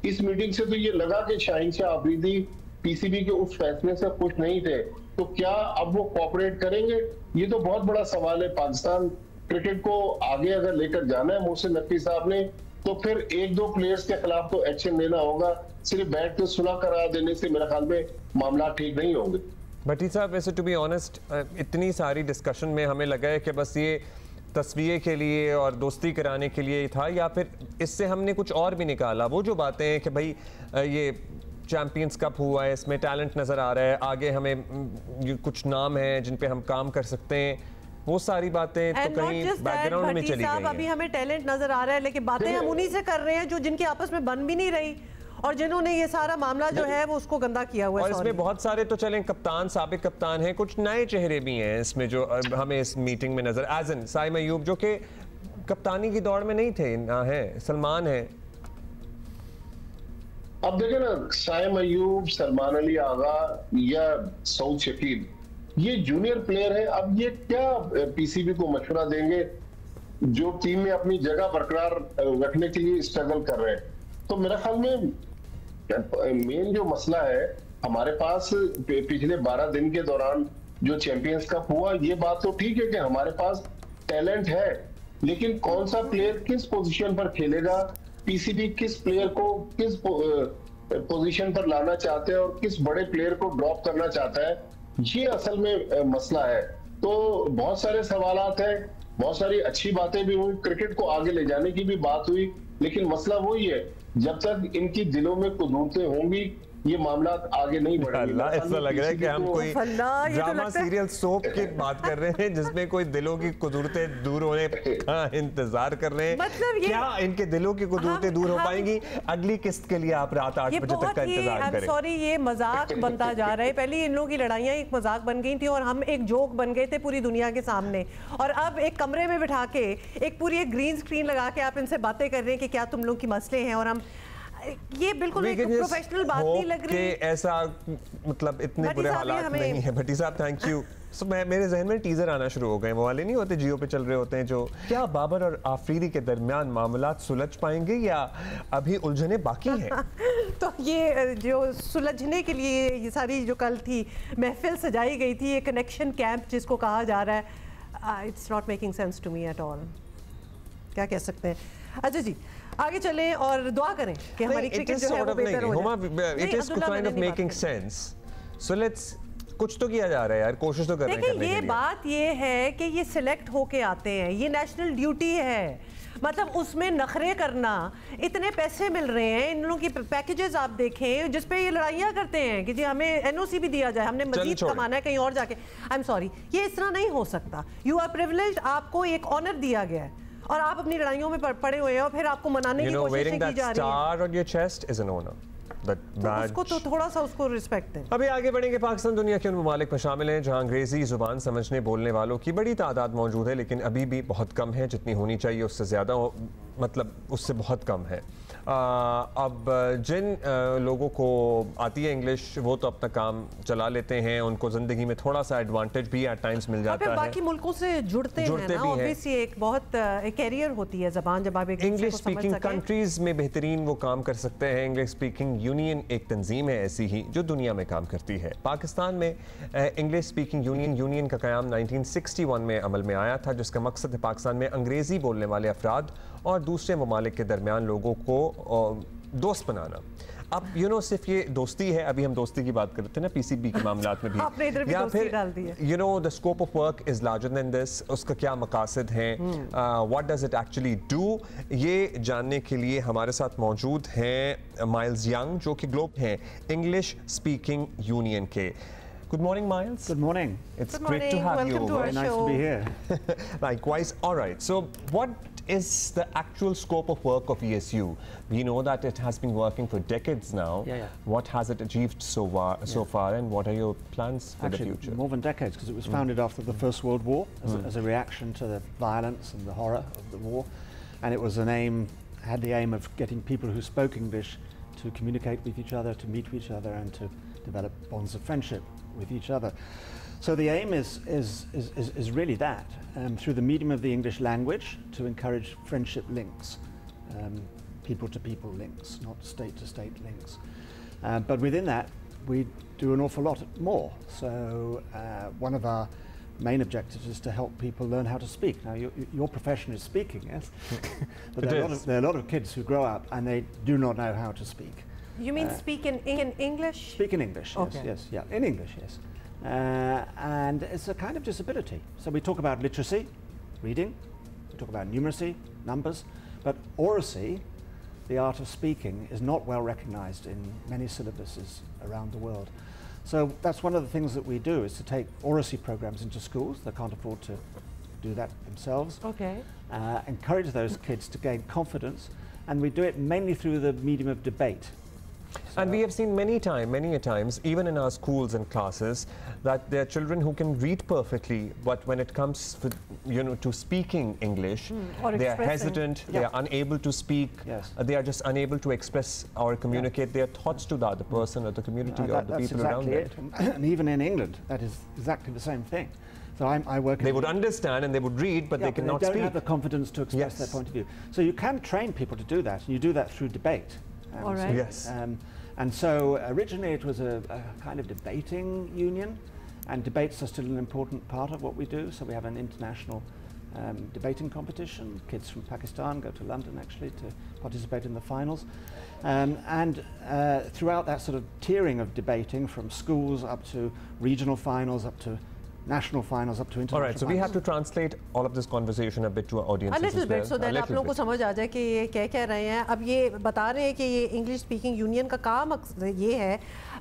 [SPEAKER 8] इस मीटिंग से तो ये लगा कि शाहीन शाह आफरीदी पीसीबी के उस फैसले से खुश नहीं थे, तो क्या अब वो कोऑपरेट करेंगे? ये तो बहुत बड़ा सवाल है। पाकिस्तान क्रिकेट को आगे अगर लेकर जाना है मोहसिन नकवी साहब ने, तो फिर एक दो प्लेयर्स के खिलाफ तो एक्शन लेना होगा। सिर्फ बैठ के सुलह करा देने से मेरे ख्याल में मामला ठीक नहीं होंगे।
[SPEAKER 1] भट्टी साहब, वैसे टू बी ऑनेस्ट इतनी सारी डिस्कशन में हमें लगा है कि बस ये तस्वीर के लिए और दोस्ती कराने के लिए था, या फिर इससे हमने कुछ और भी निकाला? वो जो बातें हैं कि भाई ये चैंपियंस कप हुआ है, इसमें टैलेंट नज़र आ रहा है, आगे हमें कुछ नाम हैं जिन पे हम काम कर सकते हैं, वो सारी बातें तो कहीं बैकग्राउंड में चली गई हैं।
[SPEAKER 2] अभी हमें टैलेंट नजर आ रहा है, लेकिन बातें हम उन्हीं से कर रहे हैं जो जिनकी आपस में बन भी नहीं रही और जिन्होंने ये सारा मामला जो है वो उसको गंदा किया हुआ है।
[SPEAKER 1] और इसमें बहुत सारे तो चलें कप्तान, साबिक कप्तान हैं, कुछ नए चेहरे भी हैं इसमें जो हमें इस मीटिंग में नजर, एज इन साइम अयूब जो कि कप्तानी की दौड़ में नहीं थे, ना है सलमान है।
[SPEAKER 8] अब देखें ना, साइम अयूब, सलमान अली आगा या सऊद शकील, ये जूनियर प्लेयर है। अब ये क्या पीसीबी को मशवरा देंगे जो टीम में अपनी जगह बरकरार रखने के लिए स्ट्रगल कर रहे हैं? तो मेरा ख्याल में मेन जो मसला है, हमारे पास पिछले 12 दिन के दौरान जो चैंपियंस कप हुआ, ये बात तो ठीक है कि हमारे पास टैलेंट है, लेकिन कौन सा प्लेयर किस पोजीशन पर खेलेगा, पीसीबी किस प्लेयर को किस पोजीशन पर लाना चाहते हैं और किस बड़े प्लेयर को ड्रॉप करना चाहता है, ये असल में मसला है। तो बहुत सारे सवालात हैं, बहुत सारी अच्छी बातें भी हुई, क्रिकेट को आगे ले जाने की भी बात हुई, लेकिन मसला वही है, जब तक इनकी दिलों में कुदरतें होंगी ये मामला आगे नहीं बढ़ेगा।
[SPEAKER 1] ऐसा लग रहा है कि हम कोई ड्रामा सीरियल सोप की बात कर रहे हैं जिसमें कोई दिलों की कुदरतें दूर होने का इंतजार कर रहे हैं।
[SPEAKER 2] मतलब
[SPEAKER 1] क्या इनके दिलों की कुदरतें दूर हो पाएंगी? अगली किस्त के लिए आप रात 8 बजे तक का इंतजार करें।
[SPEAKER 2] सॉरी, ये मजाक बनता जा रहा है। पहले इन लोगों की लड़ाइयाँ एक मजाक बन गई थी और हम एक जोक बन गए थे पूरी दुनिया के सामने, और अब एक कमरे में बिठा के एक पूरी ग्रीन स्क्रीन लगा के आप इनसे बातें कर रहे हैं कि क्या तुम लोग की मसले हैं, और हम ये बिल्कुल एक प्रोफेशनल बात नहीं लग रही।
[SPEAKER 1] ऐसा मतलब इतने बुरे हालात नहीं है। भट्टी साहब थैंक यू। मेरे जहन में टीजर आना शुरू हो गए, वो वाले नहीं होते जियो पे चल रहे होते हैं जो, क्या बाबर और आफरीदी के दरमियान मामलात सुलझ पाएंगे या अभी उलझने बाकी हैं?
[SPEAKER 2] तो ये जो सुलझने के लिए ये सारी जो कल थी महफिल सजाई गई थी, ये कनेक्शन कैंप जिसको कहा जा रहा है, it's not making sense to me at all. क्या कह सकते हैं? अच्छा जी, आगे चलें और दुआ करें कि हमारी क्रिकेट जो है वो बेहतर हो जाए।
[SPEAKER 1] It is kind of making sense, so let's, कुछ तो किया जा रहा है यार, कोशिश तो कर रहे हैं।
[SPEAKER 2] देखिए, ये बात ये है कि ये सिलेक्ट होके आते हैं, ये नेशनल ड्यूटी है, मतलब उसमें नखरे करना, इतने पैसे मिल रहे हैं इन लोगों की, पैकेजेस आप देखें जिस पे ये लड़ाइयाँ करते हैं कि जी हमें एनओसी भी दिया जाए, हमने मजीद कमाना है कहीं और जाके। आई एम सॉरी, ये इस तरह नहीं हो सकता। यू आर प्रिविलेज्ड, आपको एक ऑनर दिया गया है और आप अपनी लड़ाइयों में पड़े हुए हैं और फिर आपको मनाने की कोशिश की जा रही है।
[SPEAKER 1] Star on your chest is an honor.
[SPEAKER 2] तो उसको तो थोड़ा सा उसको रिस्पेक्ट दें।
[SPEAKER 1] अभी आगे बढ़ेंगे। पाकिस्तान दुनिया के उन ममालिक में शामिल हैं जहां अंग्रेजी जुबान समझने बोलने वालों की बड़ी तादाद मौजूद है, लेकिन अभी भी बहुत कम है, जितनी होनी चाहिए उससे ज़्यादा, मतलब उससे बहुत कम है। अब जिन लोगों को आती है इंग्लिश वो तो अपना काम चला लेते हैं, उनको ज़िंदगी में थोड़ा सा एडवांटेज भी एट टाइम्स मिल जाता है।
[SPEAKER 2] बाकी मुल्कों से जुड़ते हैं ना, ऑब्वियसली एक बहुत एक कैरियर होती है ज़बान, जब आप
[SPEAKER 1] इंग्लिश स्पीकिंग कंट्रीज़ में बेहतरीन वो काम कर सकते हैं। इंग्लिश स्पीकिंग यूनियन एक तंजीम है ऐसी ही जो दुनिया में काम करती है। पाकिस्तान में इंग्लिश स्पीकिंग यूनियन का क़याम 1961 में अमल में आया था, जिसका मकसद है पाकिस्तान में अंग्रेज़ी बोलने वाले अफराद और दूसरे ममालिक के दरमियान लोगों को दोस्त बनाना। अब सिर्फ ये दोस्ती है, अभी हम दोस्ती की बात करते हैं ना पीसीबी के मामलात में भी,
[SPEAKER 2] आपने इधर भी दोस्ती डाल दी है।
[SPEAKER 1] The scope of work is larger than this, उसका क्या मकासद हैं, what does it actually do, ये जानने के लिए हमारे साथ मौजूद हैं माइल्स यंग जो कि ग्लोब हैं इंग्लिश स्पीकिंग यूनियन के। Good morning, Miles.
[SPEAKER 9] Good morning.
[SPEAKER 1] It's great to have you.
[SPEAKER 2] Welcome to our
[SPEAKER 9] Very nice to be here.
[SPEAKER 1] Likewise. All right. So, what is the actual scope of work of ESU? We know that it has been working for decades now.
[SPEAKER 9] Yeah.
[SPEAKER 1] What has it achieved so far, and what are your plans for the future?
[SPEAKER 9] More than decades, because it was founded after the First World War as a reaction to the violence and the horror of the war, and it was had the aim of getting people who spoke English to communicate with each other, to meet with each other, and to develop bonds of friendship with each other. So the aim is really that, through the medium of the English language, to encourage friendship links, people-to-people links, not state-to-state links. But within that, we do an awful lot more. So one of our main objectives is to help people learn how to speak. Now, your profession is speaking, yes? But there are a lot of kids who grow up and they do not know how to speak.
[SPEAKER 2] You mean speak in English?
[SPEAKER 9] Speak in English, yes,
[SPEAKER 2] okay.
[SPEAKER 9] Yes, yeah, in English, yes. And it's a kind of disability. So we talk about literacy, reading, we talk about numeracy, numbers, but oracy the art of speaking is not well recognized in many syllabuses around the world. So that's one of the things that we do, is to take oracy programs into schools that can't afford to do that themselves.
[SPEAKER 2] Okay.
[SPEAKER 9] Encourage those kids to gain confidence, and we do it mainly through the medium of debate.
[SPEAKER 1] And we have seen many a times, even in our schools and classes, that there are children who can read perfectly, but when it comes to speaking English, they are hesitant, they are unable to speak, they are just unable to express or communicate their thoughts to the other person or the community or the people around them.
[SPEAKER 9] And even in England, that is exactly the same thing. So I work.
[SPEAKER 1] They would understand and they would read, but they cannot speak.
[SPEAKER 9] They don't have the confidence to express their point of view. So you can train people to do that, and you do that through debate.
[SPEAKER 2] All right.
[SPEAKER 1] Yes.
[SPEAKER 9] And so originally it was a kind of debating union, and debates are still an important part of what we do. So we have an international debating competition. Kids from Pakistan go to London actually to participate in the finals. And throughout that sort of tiering of debating, from schools up to regional finals, up to national finals, up to international.
[SPEAKER 1] All right, so we have to translate all of this conversation a bit to our audiences.
[SPEAKER 2] A little bit, so that आप लोगों को समझ आ जाए कि ये क्या कह रहे हैं. अब ये बता रहे हैं कि ये इंग्लिश स्पीकिंग यूनियन का काम ये है,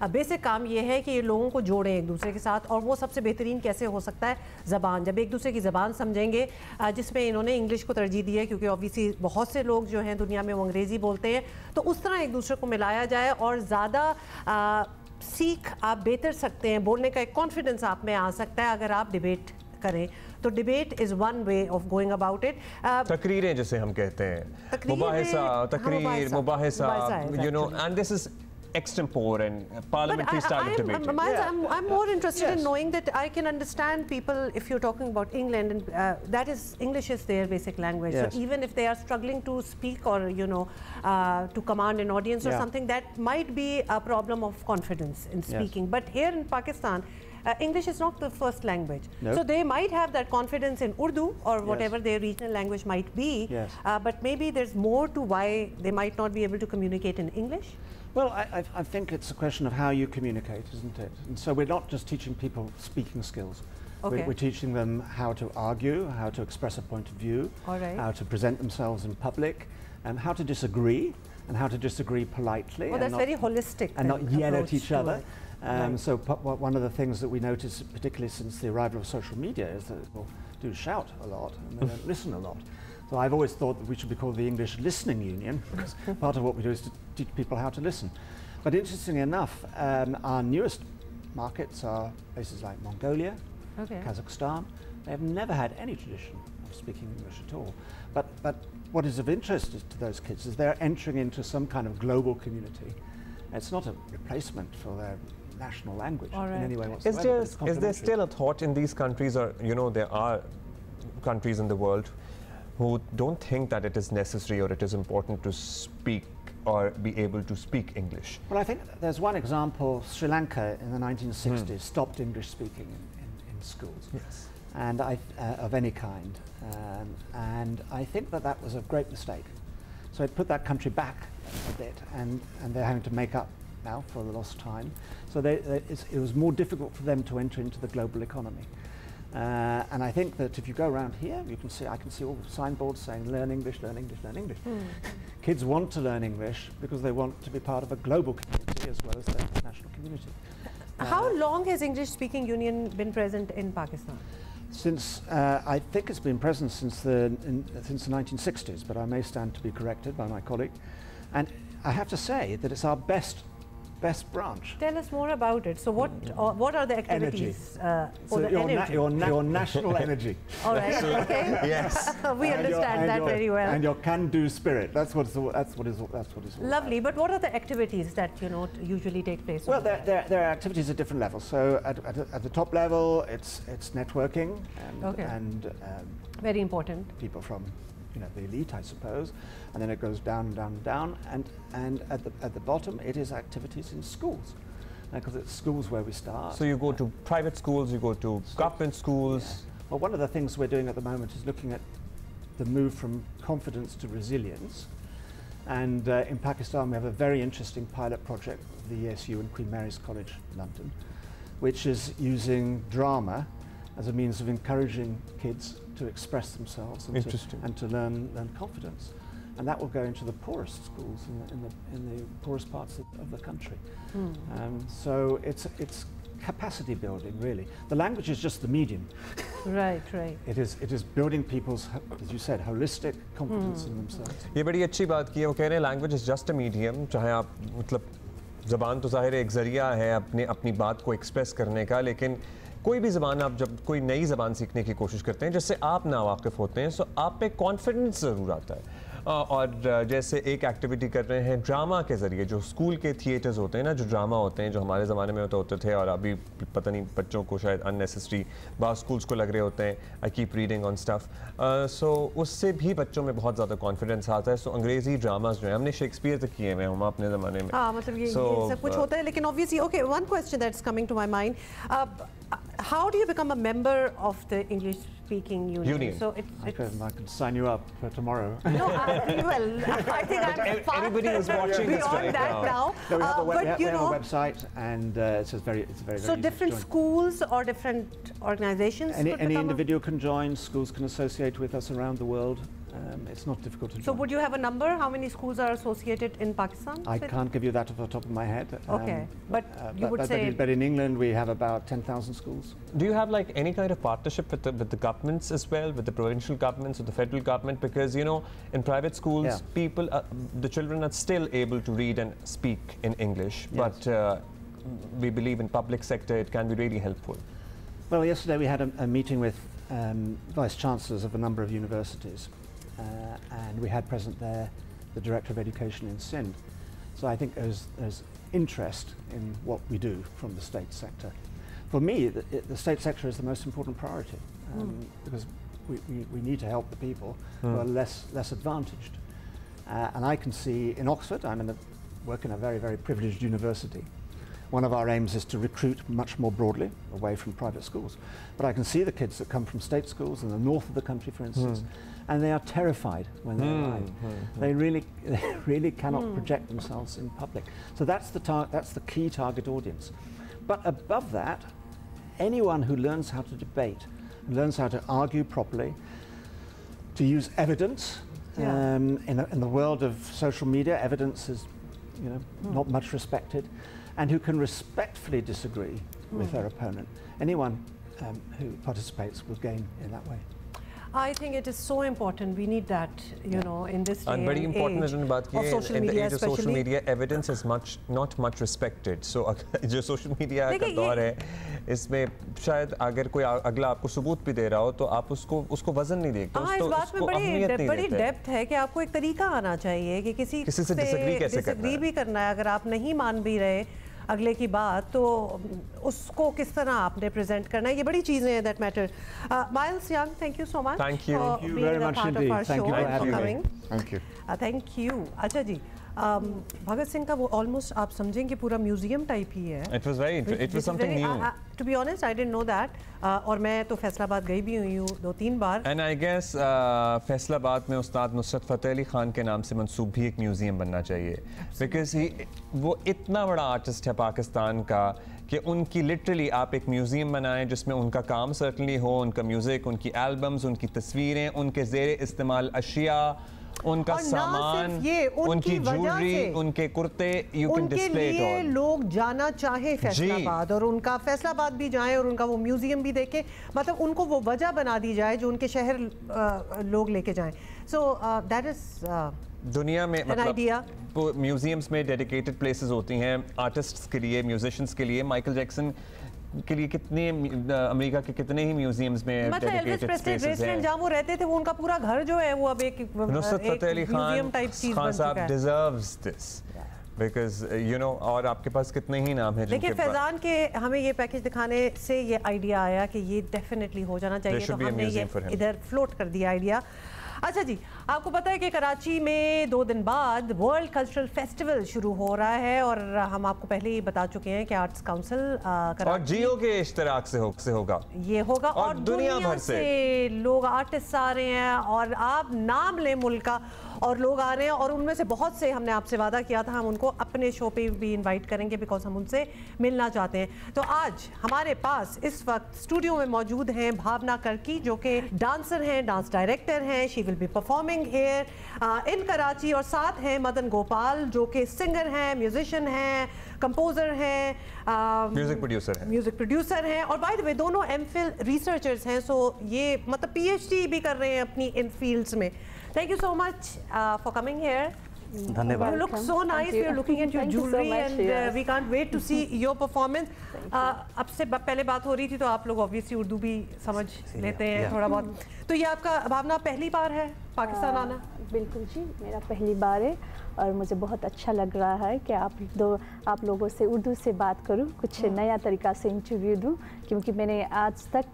[SPEAKER 2] बेसिक काम ये है कि ये लोगों को जोड़ें एक दूसरे के साथ, और वो सबसे बेहतरीन कैसे हो सकता है, ज़बान. जब एक दूसरे की ज़बान समझेंगे, जिसमें इन्होंने इंग्लिश को तरजीह दी है क्योंकि ऑब्वियसली बहुत से लोग जो हैं दुनिया में वो अंग्रेज़ी बोलते हैं, तो उस तरह एक दूसरे को मिलाया जाए और ज़्यादा सीख आप बेहतर सकते हैं, बोलने का एक कॉन्फिडेंस आप में आ सकता है अगर आप डिबेट करें. तो debate is one way of going about it.
[SPEAKER 1] तकरीरें जिसे हम कहते हैं, मुबाहिसा, तकरीर, मुबाहिसा, you know, and this is extempore and parliamentary style of debating.
[SPEAKER 2] I'm more interested in knowing that I can understand people if you're talking about England, and that is, English is their basic language. So even if they are struggling to speak or to command an audience or something, that might be a problem of confidence in speaking. But here in Pakistan, English is not the first language. So they might have that confidence in Urdu or whatever their regional language might be, but maybe there's more to why they might not be able to communicate in English.
[SPEAKER 9] Well, I think it's a question of how you communicate, isn't it? And so we're not just teaching people speaking skills. We're teaching them how to argue, how to express a point of view, how to present themselves in public, and how to disagree, and how to disagree politely.
[SPEAKER 2] Well, that's very holistic.
[SPEAKER 9] And not yell at each other. So one of the things that we notice, particularly since the arrival of social media, is that people do shout a lot and they don't listen a lot. So I've always thought that we should be called the English Listening Union, because part of what we do is to teach people how to listen. But interestingly enough, our newest markets are places like Mongolia, Kazakhstan. They have never had any tradition of speaking English at all. But what is of interest to those kids is they're entering into some kind of global community. It's not a replacement for their national language in any way whatsoever.
[SPEAKER 1] Is there still a thought in these countries, or there are countries in the world who don't think that it is necessary or it is important to speak or be able to speak English?
[SPEAKER 9] Well, I think there's one example. Sri Lanka in the 1960s stopped English speaking in schools, and of any kind. And I think that was a great mistake. So it put that country back a bit, and they're having to make up now for the lost time. So it was more difficult for them to enter into the global economy. And I think that if you go around here, I can see all the signboards saying learn English, learn English, learn English. Kids want to learn English because they want to be part of a global community as well as their national community.
[SPEAKER 2] How long has English Speaking Union been present in Pakistan?
[SPEAKER 9] Since, I think it's been present since the 1960s, but I may stand to be corrected by my colleague. And I have to say that it's our best branch.
[SPEAKER 2] Tell us more about it. So what are the activities?
[SPEAKER 9] Your national energy.
[SPEAKER 2] All right. Okay.
[SPEAKER 1] Yes.
[SPEAKER 2] We understand that very well.
[SPEAKER 9] And your can-do spirit. That's what is all.
[SPEAKER 2] Lovely. But what are the activities that usually take place?
[SPEAKER 9] Well, there are activities at different levels. So at the top level, it's networking and
[SPEAKER 2] very important.
[SPEAKER 9] People from the elite, I suppose, and then it goes down and down and down, and at the bottom it is activities in schools, because it's schools where we start.
[SPEAKER 1] So you go to private schools, you go to government schools.
[SPEAKER 9] Yeah. Well, one of the things we're doing at the moment is looking at the move from confidence to resilience, and in Pakistan we have a very interesting pilot project with the ESU and Queen Mary's College, London, which is using drama as a means of encouraging kids to express themselves and to learn confidence. and that will go into the poorest schools in the poorest parts of the country. So it's capacity building, really. The language is just the medium.
[SPEAKER 2] Right.
[SPEAKER 9] It is building people's, as you said, holistic confidence in themselves.
[SPEAKER 1] ये बड़ी अच्छी बात की है, वो कह रहे हैं language is just a medium, चाहे आप मतलब ज़बान तो ज़ाहिर एक ज़रिया है अपनी बात को एक्सप्रेस करने का, लेकिन कोई भी ज़बान आप जब कोई नई ज़बान सीखने की कोशिश करते हैं जिससे आप नावाकिफ़ होते हैं, सो आप पे कॉन्फिडेंस ज़रूर आता है। और जैसे एक एक्टिविटी कर रहे हैं ड्रामा के ज़रिए, जो स्कूल के थिएटर्स होते हैं ना, जो ड्रामा होते हैं जो हमारे ज़माने में होते थे और अभी पता नहीं बच्चों को शायद अननेसेसरी बात स्कूल्स को लग रहे होते हैं, I keep reading on stuff, so उससे भी बच्चों में बहुत ज़्यादा कॉन्फिडेंस आता है। सो अंग्रेज़ी ड्रामाज जो है हमने शेक्सपियर तक किए हुए हम अपने ज़माने में।
[SPEAKER 2] हाँ, मतलब ये सब कुछ होता है, लेकिन obviously okay, one question that's coming to my mind, how do you become a member of the English speaking union? So
[SPEAKER 9] I can sign you up for tomorrow.
[SPEAKER 2] No, well, I think I'm far
[SPEAKER 1] everybody is watching this
[SPEAKER 2] beyond
[SPEAKER 1] right
[SPEAKER 2] that now.
[SPEAKER 9] No, we have a website, and it's very
[SPEAKER 2] so different schools or different organizations.
[SPEAKER 9] Any individual can join. Schools can associate with us around the world. It's not difficult to join.
[SPEAKER 2] So would you have a number? How many schools are associated in Pakistan?
[SPEAKER 9] I can't give you that off the top of my head.
[SPEAKER 2] Okay, but you would say.
[SPEAKER 9] But in England we have about 10,000 schools.
[SPEAKER 1] Do you have like any kind of partnership with the governments as well, with the provincial governments or the federal government? Because you know, in private schools, people, the children are still able to read and speak in English, but we believe in public sector it can be really helpful.
[SPEAKER 9] Well, yesterday we had a meeting with vice chancellors of a number of universities. And we had present there the Director of Education in Sindh. So I think there's interest in what we do from the state sector. For me, the state sector is the most important priority because we need to help the people who are less advantaged. And I can see in Oxford, work in a very, very privileged university. One of our aims is to recruit much more broadly away from private schools. But I can see the kids that come from state schools in the north of the country, for instance, and they are terrified when they arrive. They really cannot project themselves in public. So that's the key target audience. But above that, anyone who learns how to debate, learns how to argue properly, to use evidence. In the world of social media, evidence is, not much respected. And who can respectfully disagree with their opponent. Anyone who participates will gain in that way.
[SPEAKER 2] I think it is so important. We need that, know, in this day
[SPEAKER 1] and very important
[SPEAKER 2] age
[SPEAKER 1] of social media, in the age of social media, evidence is not much respected. So, जो social media का दौर है, इसमें शायद अगर कोई अगला आपको सबूत भी दे रहा हो, तो आप उसको वजन नहीं देखते,
[SPEAKER 2] इस बात में बड़ी डेप्थ है कि आपको एक तरीका आना चाहिए कि किसी से डिसएग्री भी करना है, अगर आप नहीं मान भी रहे अगले की बात, तो उसको किस तरह आपने प्रेजेंट करना है, ये बड़ी चीजें हैं that matter. Miles young, thank you so much.
[SPEAKER 1] Thank you
[SPEAKER 9] very much indeed. Thank you for having me.
[SPEAKER 8] Thank you.
[SPEAKER 2] Thank you. अच्छा जी, भगत सिंह का वो ऑलमोस्ट आप समझें कि पूरा म्यूजियम टाइप ही है।
[SPEAKER 1] It was something new.
[SPEAKER 2] To be honest, I didn't know that. और मैं तो फैसलाबाद गई भी हुई हूँ 2-3 बार।
[SPEAKER 1] And I guess फैसलाबाद में उस्ताद नुसरत फ़तेह अली ख़ान के नाम से मंसूब भी एक म्यूजियम बनना चाहिए, because वो इतना बड़ा आर्टिस्ट है पाकिस्तान का कि उनकी लिटरली आप एक म्यूजियम बनाएं जिसमें उनका काम सर्टनली हो, उनका म्यूजिक, उनकी एल्बम्स, उनकी तस्वीरें, उनके ज़ेरे इस्तेमाल अशिया, उनका सामान, उनकी ज्वेलरी, उनके कुर्ते, you can display it all.
[SPEAKER 2] लोग जाना चाहे फैसलाबाद और उनका फैसलाबाद भी जाएं और उनका वो म्यूजियम भी देखें, मतलब उनको वो वजह बना दी जाए जो उनके शहर लोग लेके जाएं। सो दैट इज
[SPEAKER 1] दुनिया में मतलब म्यूजियम्स में डेडिकेटेड प्लेसेस होती हैं आर्टिस्ट्स के लिए, म्यूजिशियंस के लिए। माइकल जैक्सन के लिए कितने अमेरिका के कितने ही म्यूजियम्स में डेडिकेटेड स्पेसेस हैं।
[SPEAKER 2] जहाँ वो रहते थे वो उनका पूरा घर जो है वो अब एक
[SPEAKER 1] नुसरत फ़तेह अली खान साहब डिजर्व्स दिस, बिकॉज और आपके पास कितने ही नाम हैं।
[SPEAKER 2] देखिए फैजान के हमें ये पैकेज दिखाने से ये आइडिया आया कि ये डेफिनेटली हो जाना चाहिए, तो हमने ये इधर फ्लोट कर दिया आइडिया। अच्छा जी, आपको पता है कि कराची में 2 दिन बाद वर्ल्ड कल्चरल फेस्टिवल शुरू हो रहा है और हम आपको पहले ही बता चुके हैं कि आर्ट्स काउंसिल
[SPEAKER 1] और जियो के इश्तराक से होगा,
[SPEAKER 2] ये होगा और दुनिया भर से लोग आर्टिस्ट आ रहे हैं और आप नाम लें मुल्क का और लोग आ रहे हैं और उनमें से बहुत से हमने आपसे वादा किया था हम उनको अपने शो पे भी इनवाइट करेंगे बिकॉज हम उनसे मिलना चाहते हैं। तो आज हमारे पास इस वक्त स्टूडियो में मौजूद हैं भावना कर्की जो कि डांसर हैं, डांस डायरेक्टर हैं। She will be performing here in Karachi. और साथ हैं मदन गोपाल जो कि सिंगर हैं, म्यूजिशियन हैं, कंपोजर हैं, म्यूजिक प्रोड्यूसर हैं और बाय द वे दोनों एमफिल रिसर्चर्स हैं। सो ये मतलब पीएचडी भी कर रहे हैं अपनी इन फील्ड्स में। Thank you so much for coming here.
[SPEAKER 10] धन्यवाद।
[SPEAKER 2] You look so nice. We are looking at your jewelry and we can't wait to see your performance. अब से पहले बात हो रही थी तो आप लोग ऑब्वियसली उर्दू भी समझ लेते हैं थोड़ा बहुत। तो ये आपका भावना पहली बार है पाकिस्तान आना?
[SPEAKER 10] बिल्कुल जी, मेरा पहली बार है और मुझे बहुत अच्छा लग रहा है कि आप लोगों से उर्दू से बात करूं, कुछ नया तरीका से इंटरव्यू दूं, क्योंकि मैंने आज तक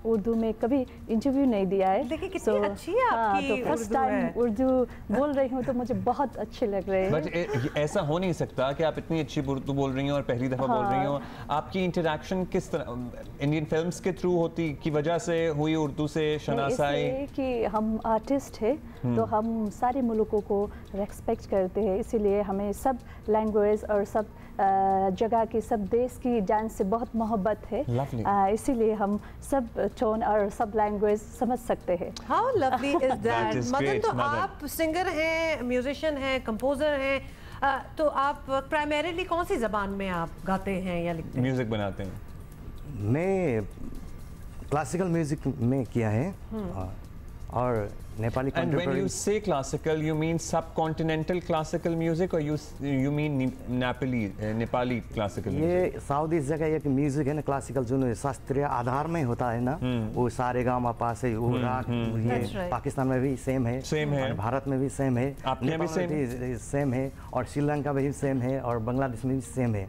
[SPEAKER 10] उर्दू में कभी इंटरव्यू नहीं दिया है।
[SPEAKER 2] देखिए कितनी अच्छी है आपकी
[SPEAKER 10] तो फर्स्ट टाइम उर्दू बोल रही हूँ तो मुझे बहुत अच्छे लग रहे हैं।
[SPEAKER 1] बट ऐसा हो नहीं सकता कि आप इतनी अच्छी उर्दू बोल रही हो और पहली दफ़ा बोल रही हो। आपकी इंटरेक्शन किस तरह इंडियन फिल्म्स के थ्रू होती की वजह से हुई उर्दू से शनासाई?
[SPEAKER 10] कि हम आर्टिस्ट है तो हम सारे मुल्कों को रेस्पेक्ट करते हैं, इसीलिए हमें सब लैंग्वेज और सब जगह की, सब देश की डांस से बहुत मोहब्बत है। इसीलिए हम सब टोन और सब लैंग्वेज समझ सकते हैं।
[SPEAKER 2] How lovely is that. Madan तो आप सिंगर हैं, म्यूजिशियन हैं, कंपोजर हैं, तो आप प्राइमरीली कौन सी ज़बान में आप गाते हैं या लिखते हैं?
[SPEAKER 1] म्यूजिक बनाते हैं?
[SPEAKER 11] मैं क्लासिकल म्यूजिक में किया है और Nepali
[SPEAKER 1] contemporary. And when you say classical, you mean subcontinental classical music or you mean Nepali classical music?
[SPEAKER 11] ये साउथ ईस्ट जगह एक म्यूजिक है ना क्लासिकल जो शास्त्रीय आधार में होता है ना, वो सारे गामा पास है, वो राग ये पाकिस्तान में भी सेम है, भारत में भी सेम है,
[SPEAKER 1] आपने भी
[SPEAKER 11] सेम है और श्रीलंका में भी सेम है और बांग्लादेश में भी सेम है।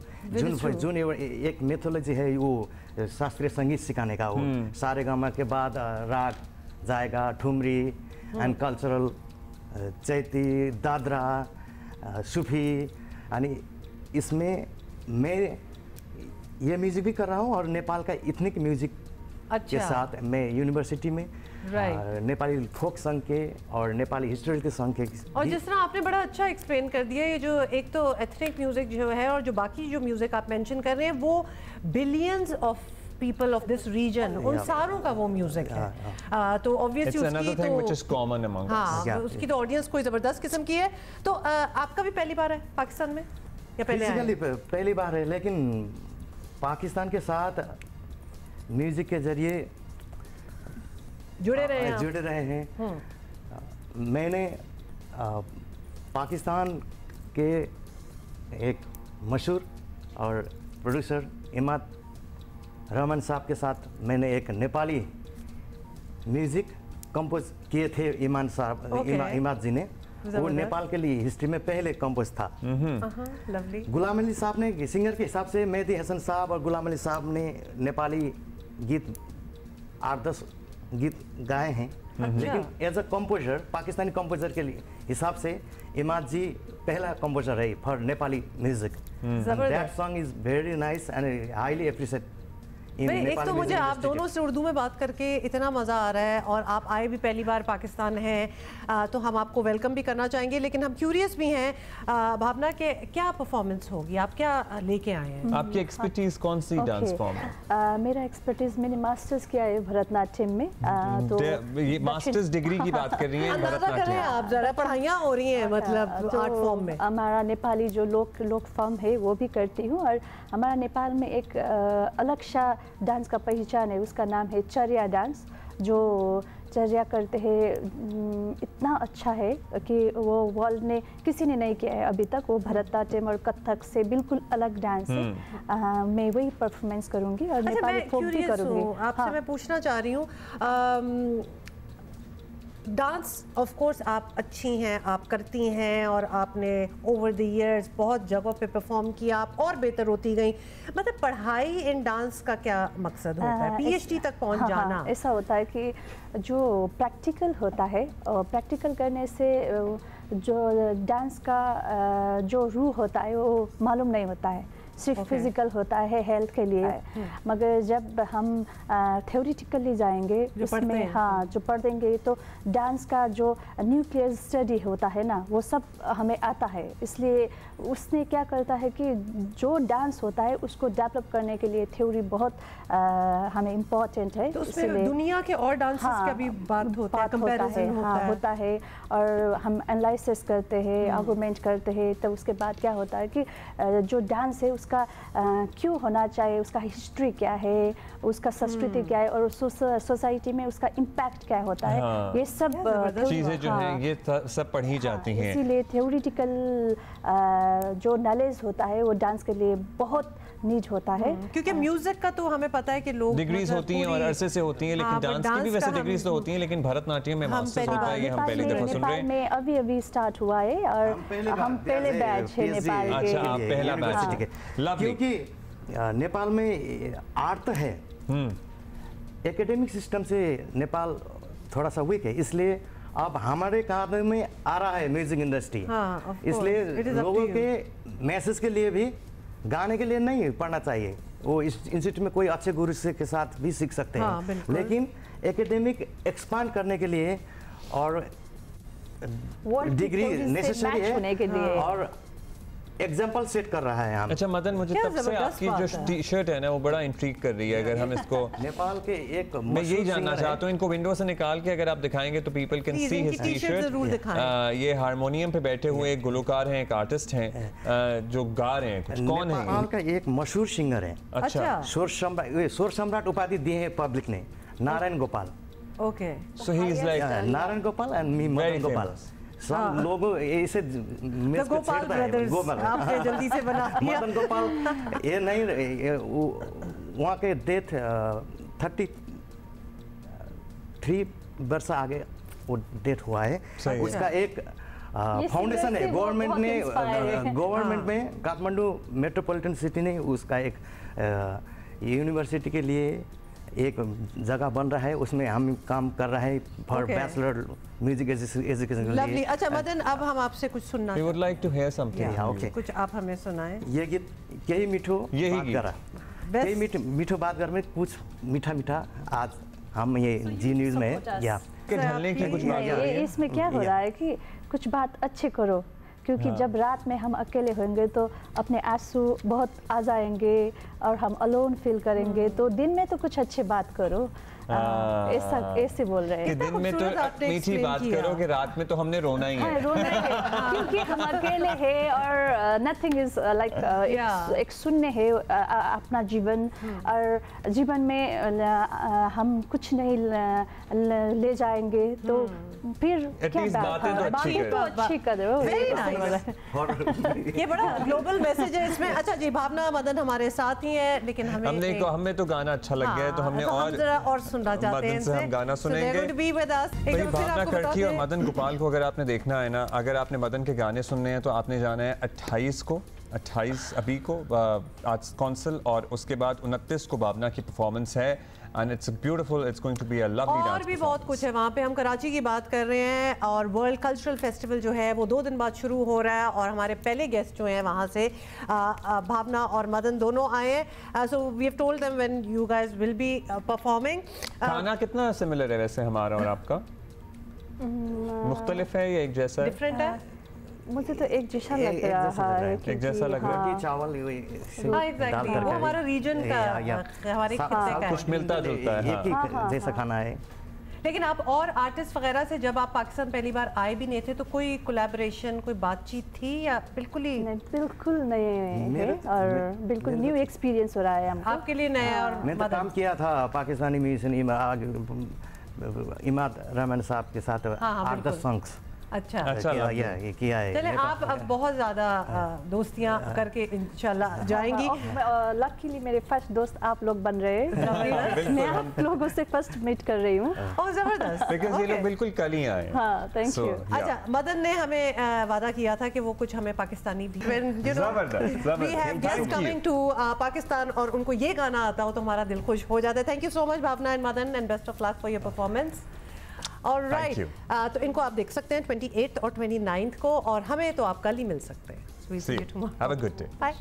[SPEAKER 11] जुन एक मेथोलॉजी है वो शास्त्रीय संगीत सिखाने का, वो सारे गामा के बाद राग जाएगा, ठुमरी एंड कल्चरल, चैती, दादरा, सूफी, यानी इसमें मैं ये म्यूजिक भी कर रहा हूँ और नेपाल का इथनिक म्यूजिक के साथ मैं यूनिवर्सिटी में नेपाली फोक संघ के और नेपाली हिस्टोरिकल संघ के।
[SPEAKER 2] और जिस तरह आपने बड़ा अच्छा एक्सप्लेन कर दिया, ये जो एक तो एथनिक म्यूजिक जो है और जो बाकी जो म्यूजिक आप मेंशन कर रहे हैं वो billions of people of this region, उन सारों का वो म्यूजिक है। तो ऑब्वियसली उसकी तो ऑडियंस कोई जबरदस्त किस्म की है। तो आपका भी पहली बार है पाकिस्तान में या
[SPEAKER 11] पहली बार है, लेकिन पाकिस्तान के साथ म्यूजिक के जरिए
[SPEAKER 2] जुड़े रहे
[SPEAKER 11] हैं। मैंने पाकिस्तान के एक मशहूर और प्रोड्यूसर इमाद रहमान साहब के साथ मैंने एक नेपाली म्यूजिक कंपोज किए थे। इमाद जी ने, वो नेपाल के लिए हिस्ट्री में पहले कंपोज था। गुलाम अली साहब ने सिंगर के हिसाब से मेहदी हसन साहब और गुलाम अली साहब ने नेपाली गीत 8-10 गीत गाए हैं, लेकिन as a composer Pakistani composer के लिए हिसाब से इमाद जी पहला कंपोजर है for Nepali music. That song is very nice and highly appreciate.
[SPEAKER 2] एक तो मुझे आप दोनों से उर्दू में बात करके इतना मज़ा आ रहा है और आप आए भी पहली बार पाकिस्तान हैं, तो हम आपको वेलकम भी करना चाहेंगे, लेकिन हम क्यूरियस भी हैं भावना के क्या परफॉर्मेंस होगी, आप क्या लेके आए हैं? आपकी
[SPEAKER 1] एक्सपर्टीज कौन सी डांस फॉर्म
[SPEAKER 10] है? मेरा एक्सपर्टीज मैंने मास्टर्स किया है भरतनाट्यम में। तो
[SPEAKER 1] ये मास्टर्स डिग्री की बात कर रही हैं भरतनाट्यम,
[SPEAKER 2] आप जरा पढ़ाइयाँ हो रही हैं मतलब आर्ट फॉर्म में।
[SPEAKER 10] हमारा नेपाली जो लोक फॉर्म है वो भी करती हूँ और हमारा नेपाल में एक अलग सा डांस का पहचान है, उसका नाम है चर्या डांस। जो चर्या करते हैं इतना अच्छा है कि वो वर्ल्ड ने किसी ने नहीं किया है अभी तक। वो भरतनाट्यम और कथक से बिल्कुल अलग डांस है। मैं वही परफॉर्मेंस करूंगी और नेपाली फोक भी करूंगी।
[SPEAKER 2] आपसे मैं पूछना चाह रही हूँ, डांस ऑफ कोर्स आप अच्छी हैं, आप करती हैं और आपने ओवर द इयर्स बहुत जगहों पे परफॉर्म किया, आप और बेहतर होती गई। मतलब पढ़ाई इन डांस का क्या मकसद होता है, पीएचडी तक पहुंच जाना?
[SPEAKER 10] ऐसा होता है कि जो प्रैक्टिकल होता है और प्रैक्टिकल करने से जो डांस का जो रूह होता है वो मालूम नहीं होता है। सिर्फ फिजिकल होता है हेल्थ के लिए, मगर जब हम थ्योरेटिकली जाएंगे उसमें हाँ जो पढ़ देंगे तो डांस का जो न्यूक्लियर स्टडी होता है ना वो सब हमें आता है। इसलिए उसने क्या करता है कि जो डांस होता है उसको डेवलप करने के लिए थ्योरी बहुत हमें इम्पोर्टेंट है।
[SPEAKER 2] तो उसमें दुनिया के और डांसेस का भी बात होता है, कंपैरिजन होता है और हम एनालिसिस करते हैं, आर्गुमेंट करते हैं। तो उसके बाद क्या होता है कि जो डांस है उसका क्यों होना चाहिए, उसका हिस्ट्री क्या है, उसका संस्कृति क्या है और सोसाइटी में उसका इम्पैक्ट क्या होता है, ये सब
[SPEAKER 1] चीज़ें जो हैं ये सब पढ़ी जाती हैं।
[SPEAKER 10] इसीलिए थ्योरेटिकल जो नॉलेज होता है वो डांस के लिए बहुत नीड होता है।
[SPEAKER 2] क्योंकि म्यूजिक का तो हमें पता है कि लोग
[SPEAKER 1] डिग्रीज होती हैं और अरसे से होती हैं, लेकिन डांस की भी वैसे डिग्रीज तो होती हैं, लेकिन भरतनाट्यम में मास्टर्स होता है, ये हम पहली दफा सुन रहे हैं।
[SPEAKER 10] नेपाल में अभी स्टार्ट हुआ है और हम पहले बैच है नेपाल के।
[SPEAKER 1] अच्छा, आप पहला बैच, ठीक है, लवली।
[SPEAKER 11] क्योंकि नेपाल में आर्ट तो है, एकेडमिक सिस्टम से नेपाल थोड़ा सा वीक है, इसलिए अब हमारे काम में आ रहा है म्यूजिक इंडस्ट्री। इसलिए लोगों के मैसेज के लिए भी, गाने के लिए नहीं पढ़ना चाहिए, वो इस इंस्टीट्यूट में कोई अच्छे गुरु से के साथ भी सीख सकते हैं, लेकिन एकेडमिक एक्सपांड करने के लिए और डिग्री नेसेसरी है और एग्जाम्पल सेट कर रहा है यहाँ।
[SPEAKER 1] अच्छा मदन, मुझे तब से आपकी जो टी शर्ट है ना वो बड़ा इंट्रीग कर रही है। अगर हम इसको
[SPEAKER 11] नेपाल के एक
[SPEAKER 1] मैं यही जानना चाहता हूँ, इनको विंडो से निकाल के अगर आप दिखाएंगे तो people can see his T shirt. ये हारमोनियम पे बैठे हुए एक गुलकार हैं, एक आर्टिस्ट हैं जो गा रहे हैं कुछ। कौन है?
[SPEAKER 11] नेपाल का एक मशहूर सिंगर है।
[SPEAKER 1] अच्छा,
[SPEAKER 11] शोर सम्राट उपाधि दिए है पब्लिक ने, Narayan Gopal.
[SPEAKER 2] Okay,
[SPEAKER 1] so he is like
[SPEAKER 11] Narayan Gopal and me Madan Gopal. सब लोग इसे
[SPEAKER 2] गोपाल ब्रदर्स आपने जल्दी से बना दिया।
[SPEAKER 11] मदन गोपाल ये नहीं, वहाँ के डेथ 33 वर्ष आगे वो डेथ हुआ है। उसका एक फाउंडेशन है गवर्नमेंट में काठमांडू मेट्रोपॉलिटन सिटी ने उसका एक यूनिवर्सिटी के लिए एक जगह बन रहा है, उसमें हम काम कर रहे हैं for bachelor music education.
[SPEAKER 2] Lovely. अच्छा मदन, अब हम आपसे कुछ सुनना
[SPEAKER 1] we would like to hear something.
[SPEAKER 11] Okay,
[SPEAKER 2] कुछ आप हमें सुनाएं।
[SPEAKER 11] ये गीत यही मीठो बात कर रहा, यही मीठो बात कर में कुछ मीठा मीठा आज हम ये जी न्यूज में या
[SPEAKER 1] ढलने की कुछ बात है।
[SPEAKER 10] इसमें क्या हो रहा है कि कुछ बात अच्छे करो, क्योंकि जब रात में हम अकेले होंगे तो अपने आंसू बहुत आ जाएंगे और हम अलोन फील करेंगे, तो दिन में तो कुछ अच्छे बात करो। ऐसे बोल रहे हैं
[SPEAKER 1] कि दिन में तो मीठी बात करो कि रात में तो हमने रोना ही है।
[SPEAKER 10] रोना है क्योंकि हम अकेले हैं और नथिंग इज लाइक एक शून्य है अपना जीवन, और जीवन में हम कुछ नहीं ले जाएंगे तो फिर क्या बातें तो अच्छी करो।
[SPEAKER 2] ये बड़ा ग्लोबल मैसेज है इसमें। अच्छा जी, भावना मदन हमारे साथ ही है, लेकिन हमें
[SPEAKER 1] तो गाना अच्छा लग गया है तो हमने
[SPEAKER 2] और सुनना चाहते हैं,
[SPEAKER 1] हम गाना सुनेंगे। भावना खड़की और मदन गोपाल को अगर आपने देखना है ना, अगर आपने मदन के गाने सुनने हैं तो आपने जाना है 28 अभी को आज कौंसल, और उसके बाद 29 को भावना की परफॉर्मेंस है and it's beautiful, it's going to be a lovely dance।
[SPEAKER 2] और भी बहुत कुछ है वहाँ पे। हम कराची की बात कर रहे हैं और वर्ल्ड कल्चरल फेस्टिवल जो है वो 2 दिन बाद शुरू हो रहा है, और हमारे पहले गेस्ट जो हैं वहाँ से भावना और मदन दोनों आए हैं। So we have told them when you guys will be performing.
[SPEAKER 1] खाना कितना सिमिलर है वैसे हमारा और आपका? मुख्तलिफ है या एक जैसा है?
[SPEAKER 2] डिफरेंट है।
[SPEAKER 10] मुझे तो एक जैसा लग रहा है,
[SPEAKER 1] एक जैसा लग रहा है।
[SPEAKER 11] चावल
[SPEAKER 2] एग्जैक्टली वो हमारा रीजन का, हमारे खित्ते का
[SPEAKER 1] कुछ मिलता जुलता है,
[SPEAKER 11] एक ही जैसा खाना है।
[SPEAKER 2] लेकिन आप और आर्टिस्ट वगैरह से जब आप पाकिस्तान पहली बार आए भी नहीं थे तो कोई कोलैबोरेशन, कोई बातचीत थी या बिल्कुल ही
[SPEAKER 10] नहीं? बिल्कुल नहीं है और बिल्कुल न्यू एक्सपीरियंस हो रहा है हमको।
[SPEAKER 2] आपके लिए नया। और
[SPEAKER 11] मैंने तो काम किया था पाकिस्तानी म्यूजिशियन इमाद रहमान साहब के साथ 8-10 सॉन्ग्स।
[SPEAKER 2] अच्छा
[SPEAKER 11] किया है।
[SPEAKER 2] चले आप अब बहुत ज़्यादा दोस्तियाँ करके इंशाल्लाह जाएंगी।
[SPEAKER 10] लकीली मेरे फर्स्ट दोस्त आप लोग बन रहे हैं। मैं आप लोगों से फर्स्ट मीट कर रही हूँ।
[SPEAKER 2] ओह ज़बरदस्त।
[SPEAKER 1] बिकॉज़ ये लोग बिल्कुल कल ही आए।
[SPEAKER 10] हाँ, थैंक यू।
[SPEAKER 2] अच्छा, मदन ने हमें वादा किया था कि वो कुछ हमें पाकिस्तानी भी we have guest coming to Pakistan और उनको ये गाना आता हो तो हमारा दिल खुश हो जाता है। Thank you so much Bhavna and Madan and best of luck for your performance. Alright, तो इनको आप देख सकते हैं 28 और 29 को, और हमें तो आप कल ही मिल सकते हैं।
[SPEAKER 1] Have a good day.
[SPEAKER 2] Bye.